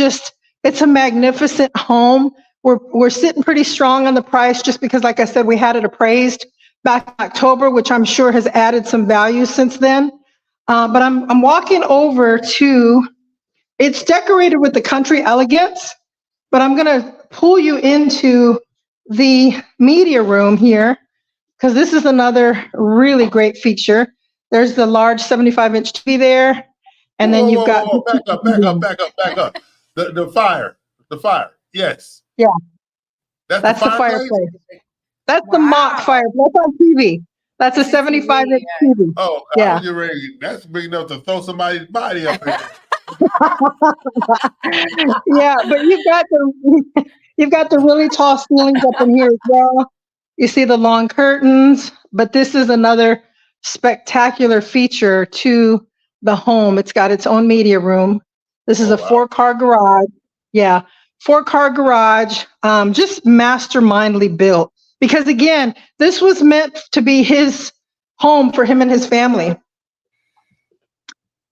a magnificent home. We're sitting pretty strong on the price just because, like I said, we had it appraised back in October, which I'm sure has added some value since then. But I'm walking over to, it's decorated with the country elegance, but I'm gonna pull you into the media room here, because this is another really great feature. There's the large 75-inch TV there, and then you've got back up. The fire. Yes. Yeah. That's the fireplace. That's the mock fireplace. That's on TV. That's a 75-inch TV. Oh, yeah. you're ready. That's big enough to throw somebody's body up in. Yeah, but you've got the really tall ceilings up in here as well. You see the long curtains, but this is another spectacular feature to the home. It's got its own media room. This is a 4-car garage. Yeah, 4-car garage, just mastermindly built. Because again, this was meant to be his home for him and his family.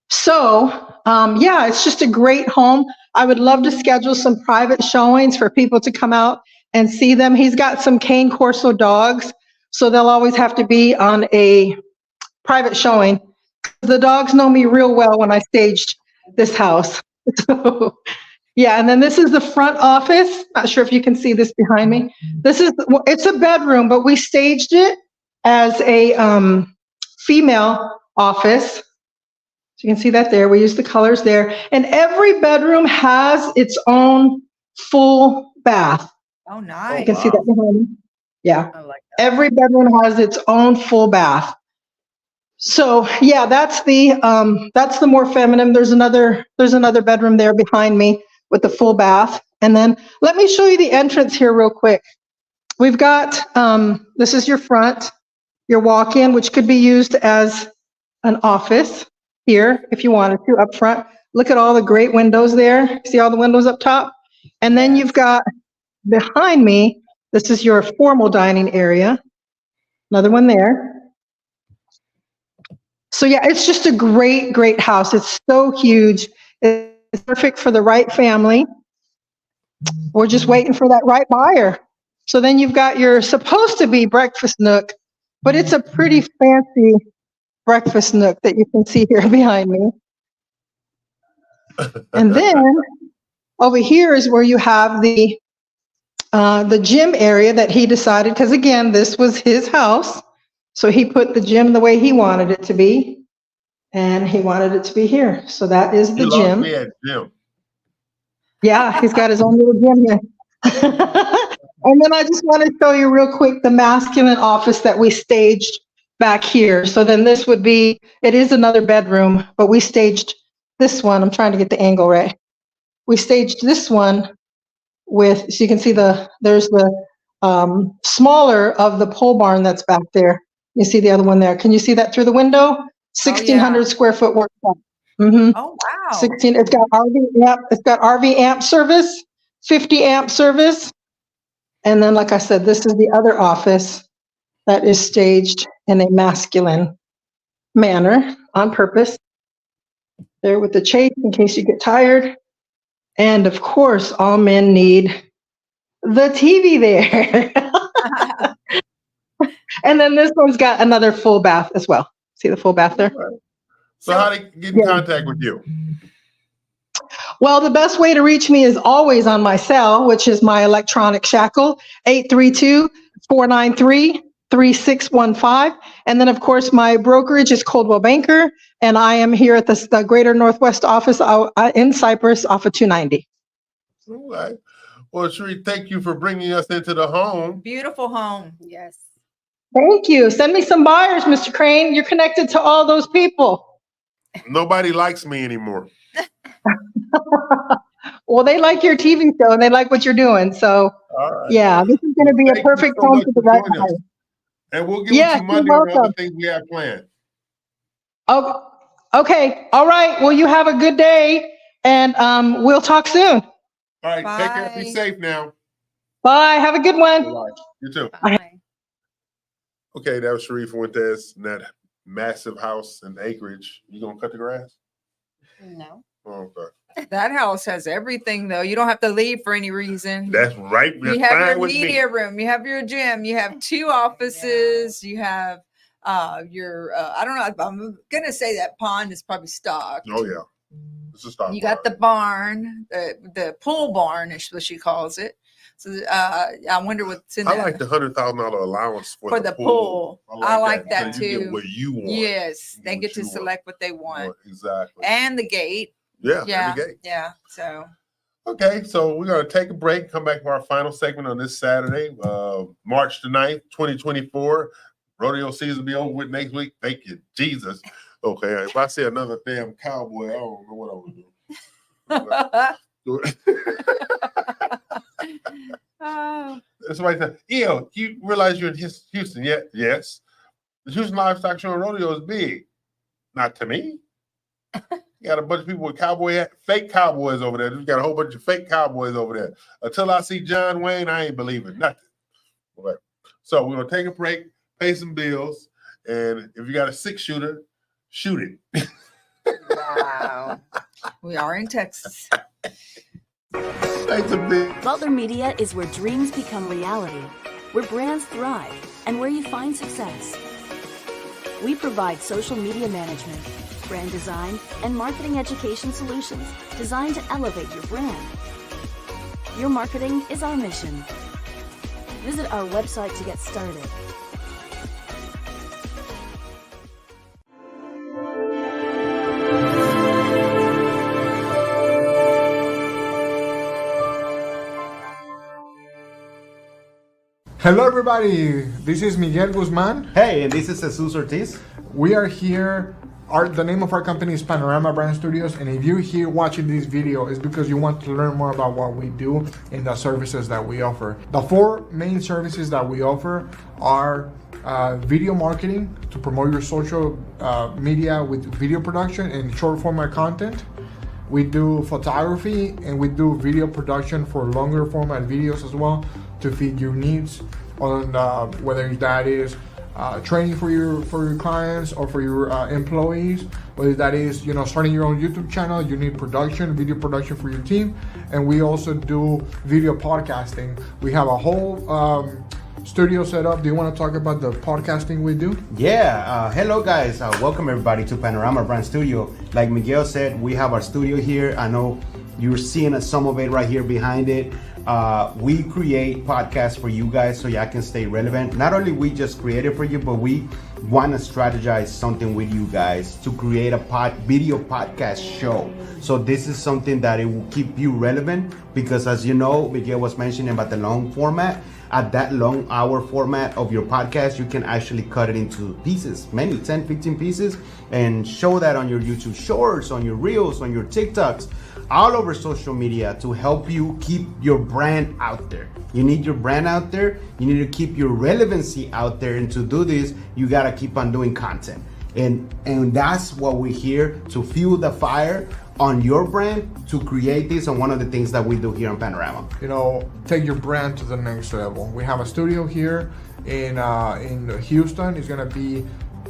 So, yeah, it's just a great home. I would love to schedule some private showings for people to come out and see them. He's got some Cane Corso dogs, so they'll always have to be on a private showing. The dogs know me real well when I staged this house. So, yeah, and then this is the front office. Not sure if you can see this behind me. It's a bedroom, but we staged it as a female office. So you can see that there. We use the colors there. And every bedroom has its own full bath. Oh, nice. You can see that behind me. Yeah. Every bedroom has its own full bath. So yeah, that's the more feminine. There's another bedroom there behind me with the full bath. And then let me show you the entrance here real quick. We've got, this is your front, your walk-in, which could be used as an office here if you wanted to up front. Look at all the great windows there. See all the windows up top? And then you've got behind me, this is your formal dining area. Another one there. So yeah, it's just a great, great house. It's so huge. It's perfect for the right family. We're just waiting for that right buyer. So then you've got your supposed to be breakfast nook, but it's a pretty fancy breakfast nook that you can see here behind me. And then over here is where you have the gym area that he decided, because again, this was his house. So he put the gym the way he wanted it to be, and he wanted it to be here. So that is the gym. Me at gym. Yeah, he's got his own little gym here. And then I just want to show you real quick the masculine office that we staged back here. So then this would be, it is another bedroom, but we staged this one. I'm trying to get the angle right. We staged this one with, so you can see there's the smaller of the pole barn that's back there. You see the other one there. Can you see that through the window? 1,600 square foot workshop. Mm-hmm. Oh, wow. 16. It's got RV amp service, 50 amp service. And then, like I said, this is the other office that is staged in a masculine manner on purpose. There with the chaise in case you get tired. And of course, all men need the TV there. And then this one's got another full bath as well. See the full bath there? So how do you get in contact with you? Well, the best way to reach me is always on my cell, which is my electronic shackle, 832-493-3615. And then, of course, my brokerage is Coldwell Banker, and I am here at the Greater Northwest office in Cypress off of 290. All right. Well, Sheree, thank you for bringing us into the home. Beautiful home. Yes. Thank you. Send me some buyers, Mr. Crane. You're connected to all those people. Nobody likes me anymore. Well, they like your TV show and they like what you're doing. So, yeah, this is going to be a perfect home for the right buyer. And we'll get with you Monday on the other things we have planned. Oh, okay. All right. Well, you have a good day, and we'll talk soon. All right, take care. Be safe now. Bye. Have a good one. You too. Bye. Okay, that was Sharif Fuentes in that massive house in Acreage. You gonna cut the grass? No. Oh, okay. That house has everything, though. You don't have to leave for any reason. That's right. That's You have fine your with me. media room. You have your gym. You have 2 offices. You have your. I don't know. I'm gonna say that pond is probably stocked. Oh yeah, it's a stop. You got the barn, the pool barn is what she calls it. So I wonder what's in I there like the $100,000 allowance for the pool. I like that So you too. get what you want. Yes, they what get to you want. select what they want. Exactly. And the gate. Yeah, Yeah. and the gate. Yeah. So Okay, so we're gonna take a break. Come back for our final segment on this Saturday, March the 9th, 2024. Rodeo season be over with next week. Thank you, Jesus. Okay, if I see another damn cowboy, I don't know what I would do. Somebody said, "Ew, you realize you're in Houston?" Yeah, yes. The Houston Livestock Show and Rodeo is big. Not to me. You got a bunch of people with fake cowboys over there. You got a whole bunch of fake cowboys over there. Until I see John Wayne, I ain't believing nothing. Okay. So we're gonna take a break, pay some bills, and if you got a 6-shooter, shoot it. wow. We are in Texas. Butler Media is where dreams become reality, where brands thrive, and where you find success. We provide social media management, brand design, and marketing education solutions designed to elevate your brand. Your marketing is our mission. Visit our website to get started. Hello, everybody. This is Miguel Guzman. Hey, and this is Jesus Ortiz. We are here. The name of our company is Panorama Brand Studios, and if you're here watching this video, it's because you want to learn more about what we do and the services that we offer. The 4 main services that we offer are video marketing to promote your social media with video production and short format content. We do photography, and we do video production for longer format videos as well to fit your needs on whether that is training for your clients or for your employees, whether that is starting your own YouTube channel. You need video production for your team, and we also do video podcasting. We have a whole studio set up. Do you want to talk about the podcasting we do? Yeah, hello guys, welcome everybody to Panorama Brand Studio. Like Miguel said, we have our studio here. I know you're seeing some of it right here behind it. We create podcasts for you guys so y'all can stay relevant. Not only we just create it for you, but we want to strategize something with you guys to create a video podcast show. So this is something that it will keep you relevant, because as you know, Miguel was mentioning about the long format. At that long hour format of your podcast, you can actually cut it into pieces, many 10, 15 pieces, and show that on your YouTube shorts, on your reels, on your TikToks, all over social media to help you keep your brand out there. You need your brand out there. You need to keep your relevancy out there. And to do this, you got to keep on doing content. And that's what we're here to fuel the fire on your brand to create this. And one of the things that we do here on Panorama, take your brand to the next level. We have a studio here in Houston. It's going to be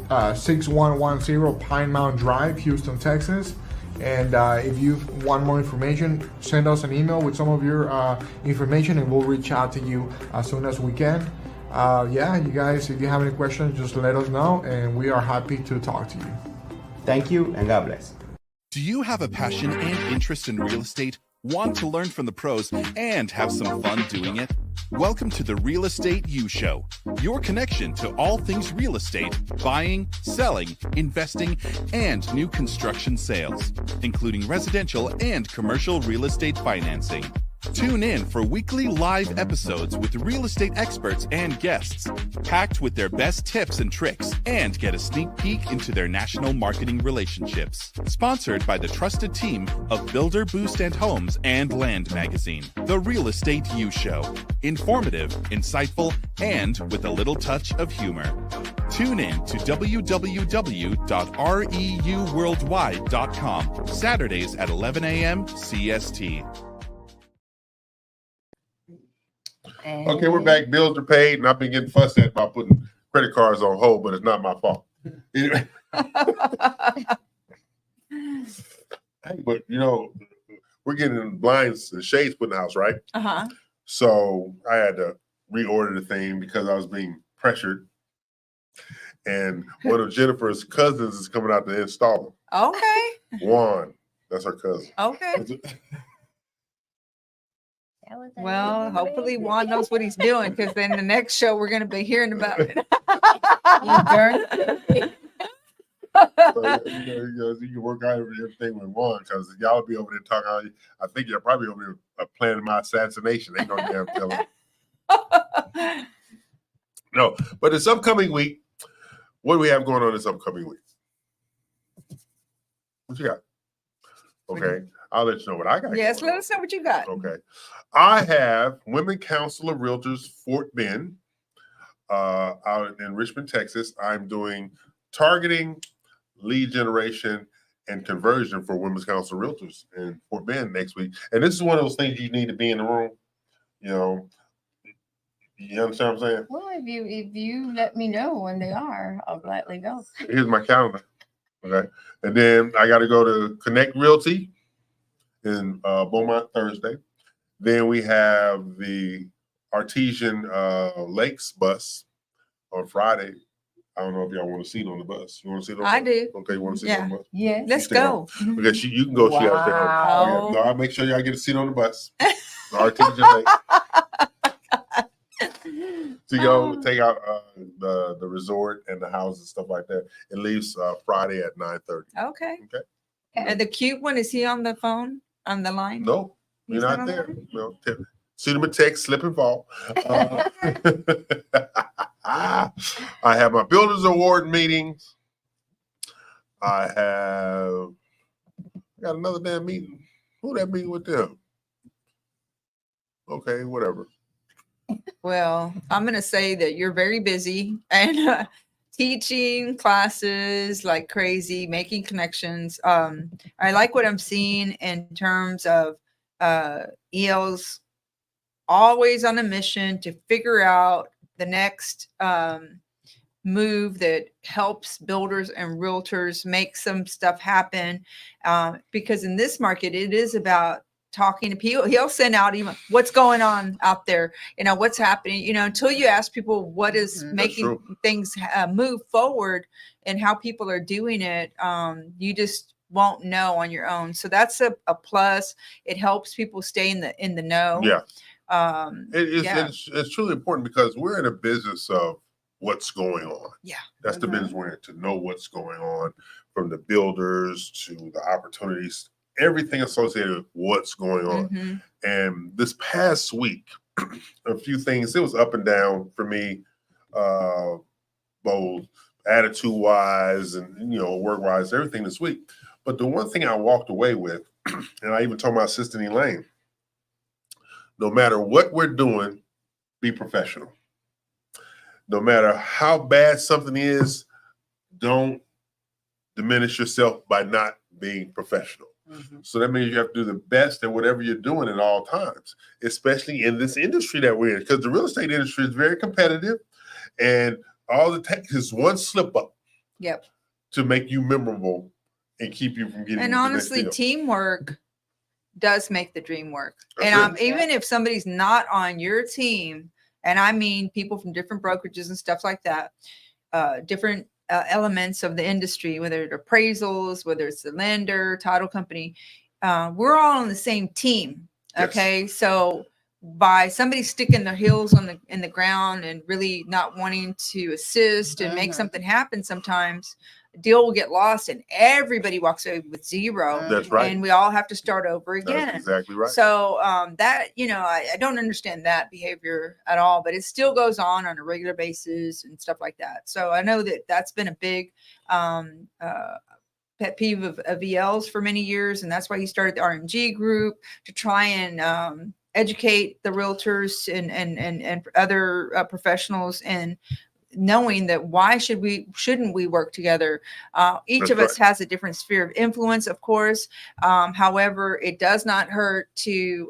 6110 Pine Mountain Drive, Houston, Texas. And if you want more information, send us an email with some of your information, and we'll reach out to you as soon as we can. You guys, if you have any questions, just let us know, and we are happy to talk to you. Thank you, and God bless. Do you have a passion and interest in real estate? Want to learn from the pros and have some fun doing it? Welcome to the Real Estate U Show, your connection to all things real estate, buying, selling, investing, and new construction sales, including residential and commercial real estate financing. Tune in for weekly live episodes with real estate experts and guests, packed with their best tips and tricks, and get a sneak peek into their national marketing relationships. Sponsored by the trusted team of Builder Boost and Homes and Land Magazine. The Real Estate U Show. Informative, insightful, and with a little touch of humor. Tune in to www.reuworldwide.com, Saturdays at 11 a.m. CST. Okay, we're back. Bills are paid, and I've been getting fussed at about putting credit cards on hold, but it's not my fault. Anyway. Hey, but we're getting blinds and shades put in the house, right? Uh-huh. So I had to reorder the thing because I was being pressured. And one of Jennifer's cousins is coming out to install them. Okay. Juan, that's her cousin. Okay. Well, hopefully Juan knows what he's doing, because then the next show we're going to be hearing about it. So, you can work out everything with Juan, because y'all will be over there talking. I think you're probably over there planning my assassination. Ain't no damn telling. No, but this upcoming week, what do we have going on this upcoming week? What you got? Okay, I'll let you know what I got. Yes, let us know what you got. Okay. I have Women Council of Realtors Fort Bend out in Richmond, Texas. I'm doing targeting, lead generation, and conversion for Women's Council of Realtors in Fort Bend next week. And this is one of those things you need to be in the room. You understand what I'm saying? Well, if you let me know when they are, I'll gladly go. Here's my calendar. Okay. And then I got to go to Connect Realty in Beaumont Thursday. Then we have the Artesian Lakes bus on Friday. I don't know if y'all want to see it on the bus. You want to see it on the bus? I do. Okay, you want to see it on the bus? Yeah. Let's go. Okay, you can go see out there. Wow. No, I'll make sure y'all get a seat on the bus. The Artesian Lakes. To go take out the resort and the house and stuff like that. It leaves Friday at 9:30. Okay. Okay. And the cute one, is he on the phone, on the line? No, you're He's not on there. the line? No, shoot him a text, slip and fall. I have my Builders Award meetings. I got another damn meeting. Who that meeting with them? Okay, whatever. Well, I'm going to say that you're very busy and teaching classes like crazy, making connections. I like what I'm seeing in terms of EL's always on a mission to figure out the next move that helps builders and realtors make some stuff happen. Because in this market, it is about talking to people. He'll send out even what's going on out there, what's happening, until you ask people what is making things move forward and how people are doing it, you just won't know on your own. So that's a plus. It helps people stay in the know. Yeah. It's truly important because we're in a business of what's going on. Yeah. That's the business we're in, to know what's going on, from the builders to the opportunities, everything associated with what's going on. Mm-hmm. And this past week, a few things, it was up and down for me, both attitude wise and, work wise, everything this week. But the one thing I walked away with, and I even told my assistant Elaine, no matter what we're doing, be professional. No matter how bad something is, don't diminish yourself by not being professional. Mm-hmm. So that means you have to do the best at whatever you're doing at all times, especially in this industry that we're in, because the real estate industry is very competitive, and all it takes is one slip up to make you memorable and keep you from getting. And honestly, teamwork does make the dream work. And even if somebody's not on your team, and I mean people from different brokerages and stuff like that, different elements of the industry, whether it's appraisals, whether it's the lender, title company, we're all on the same team. Okay. Yes. So by somebody sticking their heels in the ground and really not wanting to assist and make something happen, sometimes a deal will get lost and everybody walks away with zero. That's right. And we all have to start over again. That's exactly right. So that, I don't understand that behavior at all, but it still goes on a regular basis and stuff like that. So I know that that's been a big pet peeve of EL's for many years. And that's why he started the RMG group, to try and educate the realtors and other professionals and knowing that shouldn't we work together? Each That's of us right. has a different sphere of influence, of course. However, it does not hurt to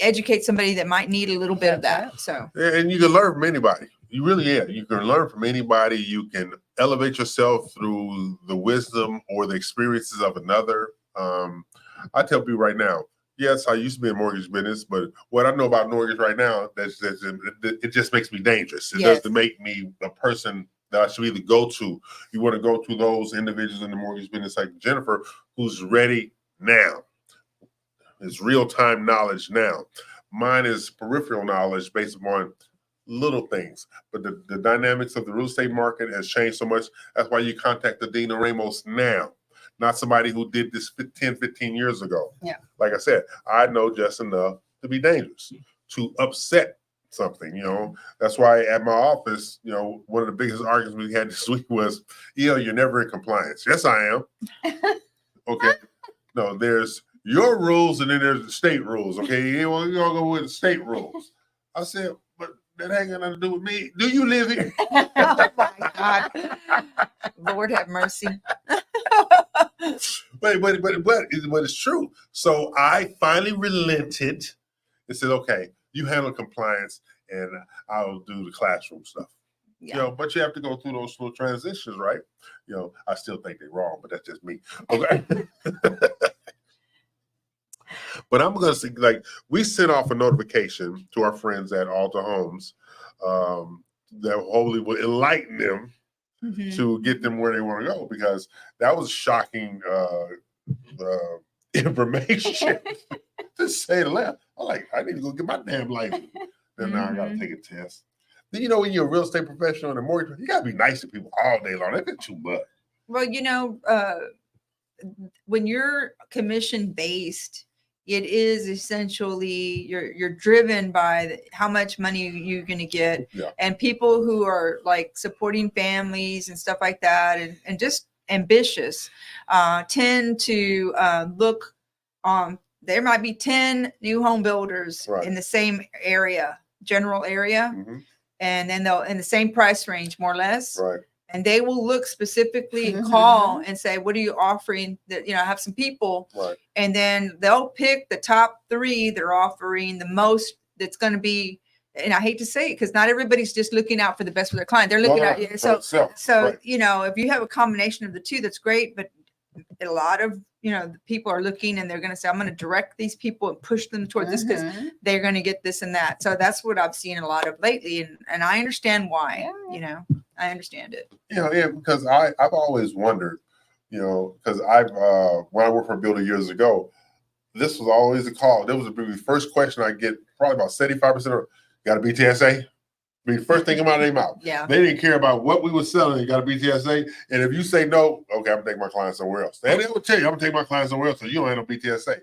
educate somebody that might need a little bit of that. So, And you can learn from anybody. You really, you can learn from anybody. You can elevate yourself through the wisdom or the experiences of another. I tell people right now, yes, I used to be in mortgage business, but what I know about mortgage right now, it just makes me dangerous. It doesn't make me a person that I should either go to. You want to go to those individuals in the mortgage business like Jennifer, who's ready now. It's real-time knowledge now. Mine is peripheral knowledge based upon little things. But the dynamics of the real estate market has changed so much. That's why you contact Adina Ramos now, not somebody who did this 10, 15 years ago. Yeah. Like I said, I know just enough to be dangerous, to upset something, That's why at my office, one of the biggest arguments we had this week was, you're never in compliance. Yes, I am. Okay. No, there's your rules and then there's the state rules. Okay. You all go with the state rules. I said, but that ain't got nothing to do with me. Do you live here? oh my God, Lord have mercy. but it's true. So I finally relented and said, okay, you handle compliance and I'll do the classroom stuff. Yeah. But you have to go through those little transitions, right? I still think they're wrong, but that's just me. Okay. But I'm going to say, we sent off a notification to our friends at Alta Homes that hopefully will enlighten them to get them where they want to go, because that was shocking information to say the left. I'm like, I need to go get my damn license. Then now I got to take a test. Then, when you're a real estate professional and a mortgage, you got to be nice to people all day long. That's too much. Well, when you're commission based, it is essentially you're driven by how much money you're going to get, and people who are like supporting families and stuff like that, and just ambitious, tend to look on. There might be 10 new home builders in the same general area, and then they'll in the same price range, more or less. Right. And they will look specifically and call and say, what are you offering? That, I have some people. Right. And then they'll pick the top 3 they're offering the most that's going to be, and I hate to say it because not everybody's just looking out for the best for their client. They're looking at if you have a combination of the two, that's great. But a lot of, the people are looking and they're going to say, I'm going to direct these people and push them toward this because they're going to get this and that. So that's what I've seen a lot of lately. And I understand why, I understand it. Because I've always wondered, because when I worked for a builder years ago, this was always a call. That was the first question I get, probably about 75% of got a BTSA? First thing come out of their mouth. Yeah. They didn't care about what we were selling. You got a BTSA. And if you say no, okay, I'm taking my client somewhere else. And they will tell you, I'm going to take my client somewhere else, so you don't have no BTSA.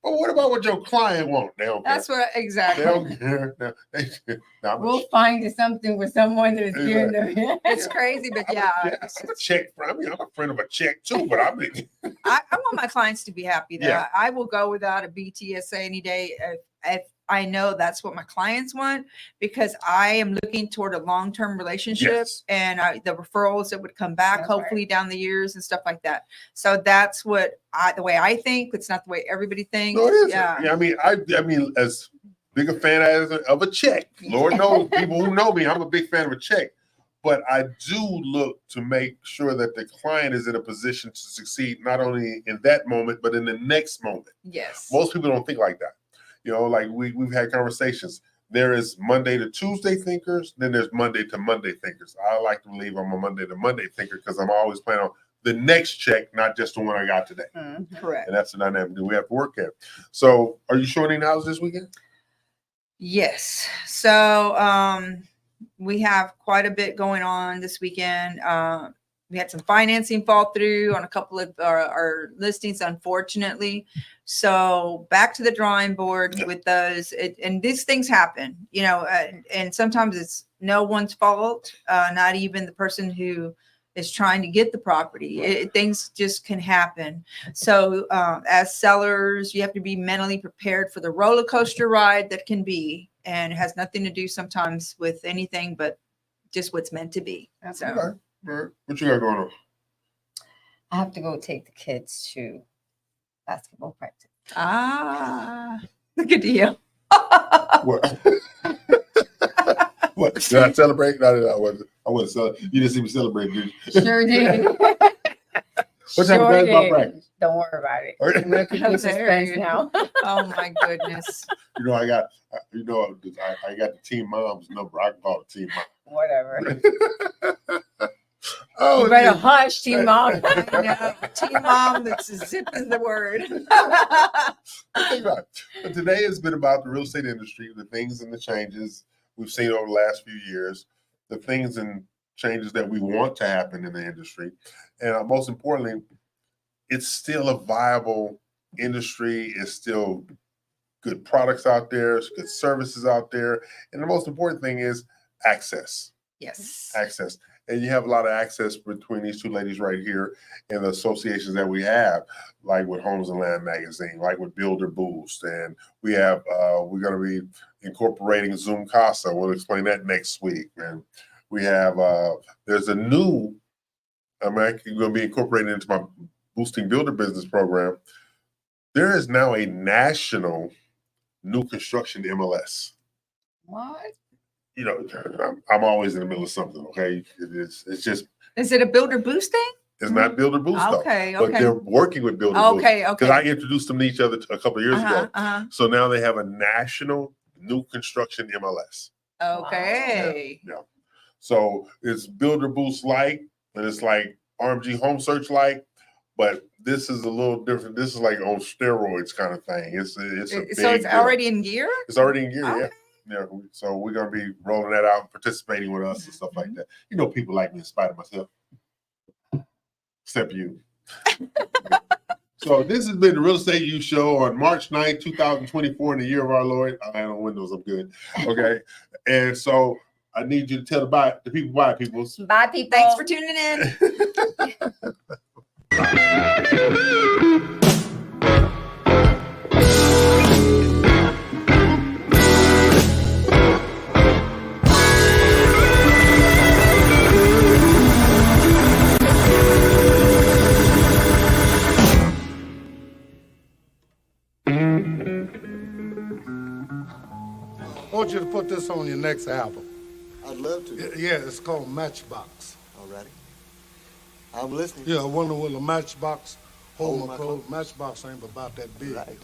But what about what your client wants? They don't care. That's what exactly. They don't care. We'll find something with someone that is giving them. It's crazy, but I'm a check. I'm a friend of a check too, but I want my clients to be happy. I will go without a BTSA any day if I know that's what my clients want, because I am looking toward a long-term relationship and the referrals that would come back, hopefully down the years and stuff like that. So that's what the way I think. It's not the way everybody thinks. No, it isn't. Yeah, I mean, as big a fan of a check. Lord knows, people who know me, I'm a big fan of a check. But I do look to make sure that the client is in a position to succeed, not only in that moment, but in the next moment. Yes. Most people don't think like that. Like we've had conversations. There is Monday to Tuesday thinkers, then there's Monday to Monday thinkers. I like to believe I'm a Monday to Monday thinker because I'm always planning on the next check, not just the one I got today. Correct. And that's the dynamic that we have to work at. So are you showing any houses this weekend? Yes. So we have quite a bit going on this weekend. We had some financing fall through on a couple of our listings, unfortunately. So back to the drawing board with those. And these things happen, and sometimes it's no one's fault, not even the person who is trying to get the property. Things just can happen. So as sellers, you have to be mentally prepared for the roller coaster ride that can be, and it has nothing to do sometimes with anything but just what's meant to be. So Okay. All right. What you got going on? I have to go take the kids to basketball practice. look at you. What? What? Did I celebrate? No, I wasn't celebrating. You didn't see me celebrate, did you? Sure did. What type of basketball practice? Don't worry about it. Okay. I'm gonna keep you suspense now. Oh my goodness. You know, I got the team mom's number. I can call the team mom. Whatever. Oh, You better yeah. hush, Team Mom. I know. Team mom, that's a zip is the word. Think about it. But today has been about the real estate industry, the things and the changes we've seen over the last few years, the things and changes that we want to happen in the industry. And most importantly, it's still a viable industry. It's still good products out there, it's good services out there. And the most important thing is access. Yes. Access. And you have a lot of access between these two ladies right here and the associations that we have, like with Homes and Land Magazine, like with Builder Boost. And we have, we're going to be incorporating Zoom Casa. We'll explain that next week. And we have, there's a new, I'm actually going to be incorporated into my Boosting Builder Business program. There is now a national new construction MLS. What? You know, I'm always in the middle of something. Okay, it's just. Is it a Builder Boost thing? It's not Builder Boost though. Okay, But okay. they're working with Builder Boost. Okay, okay. Because I introduced them to each other a couple of years ago. So now they have a national new construction MLS. Okay. Yeah. So it's Builder Boost like, and it's like RMG Home Search like, but this is a little different. This is like on steroids kind of thing. It's a big So it's deal. already in gear? It's already in gear, yeah. Yeah, so we're gonna be rolling that out, participating with us and stuff like that. You know, people like me in spite of myself, except you. So this has been the Real Estate U Show on March 9th, 2024, in the year of our Lord. I am on Windows, I'm good. Okay, and so I need you to tell the people bye, people. Bye, people. Thanks for tuning in. I want you to put this on your next album. I'd love to. Yeah, it's called Matchbox. Alrighty. I'm listening. Yeah, I wonder will a Matchbox hold my coat? Matchbox ain't about that big. Right.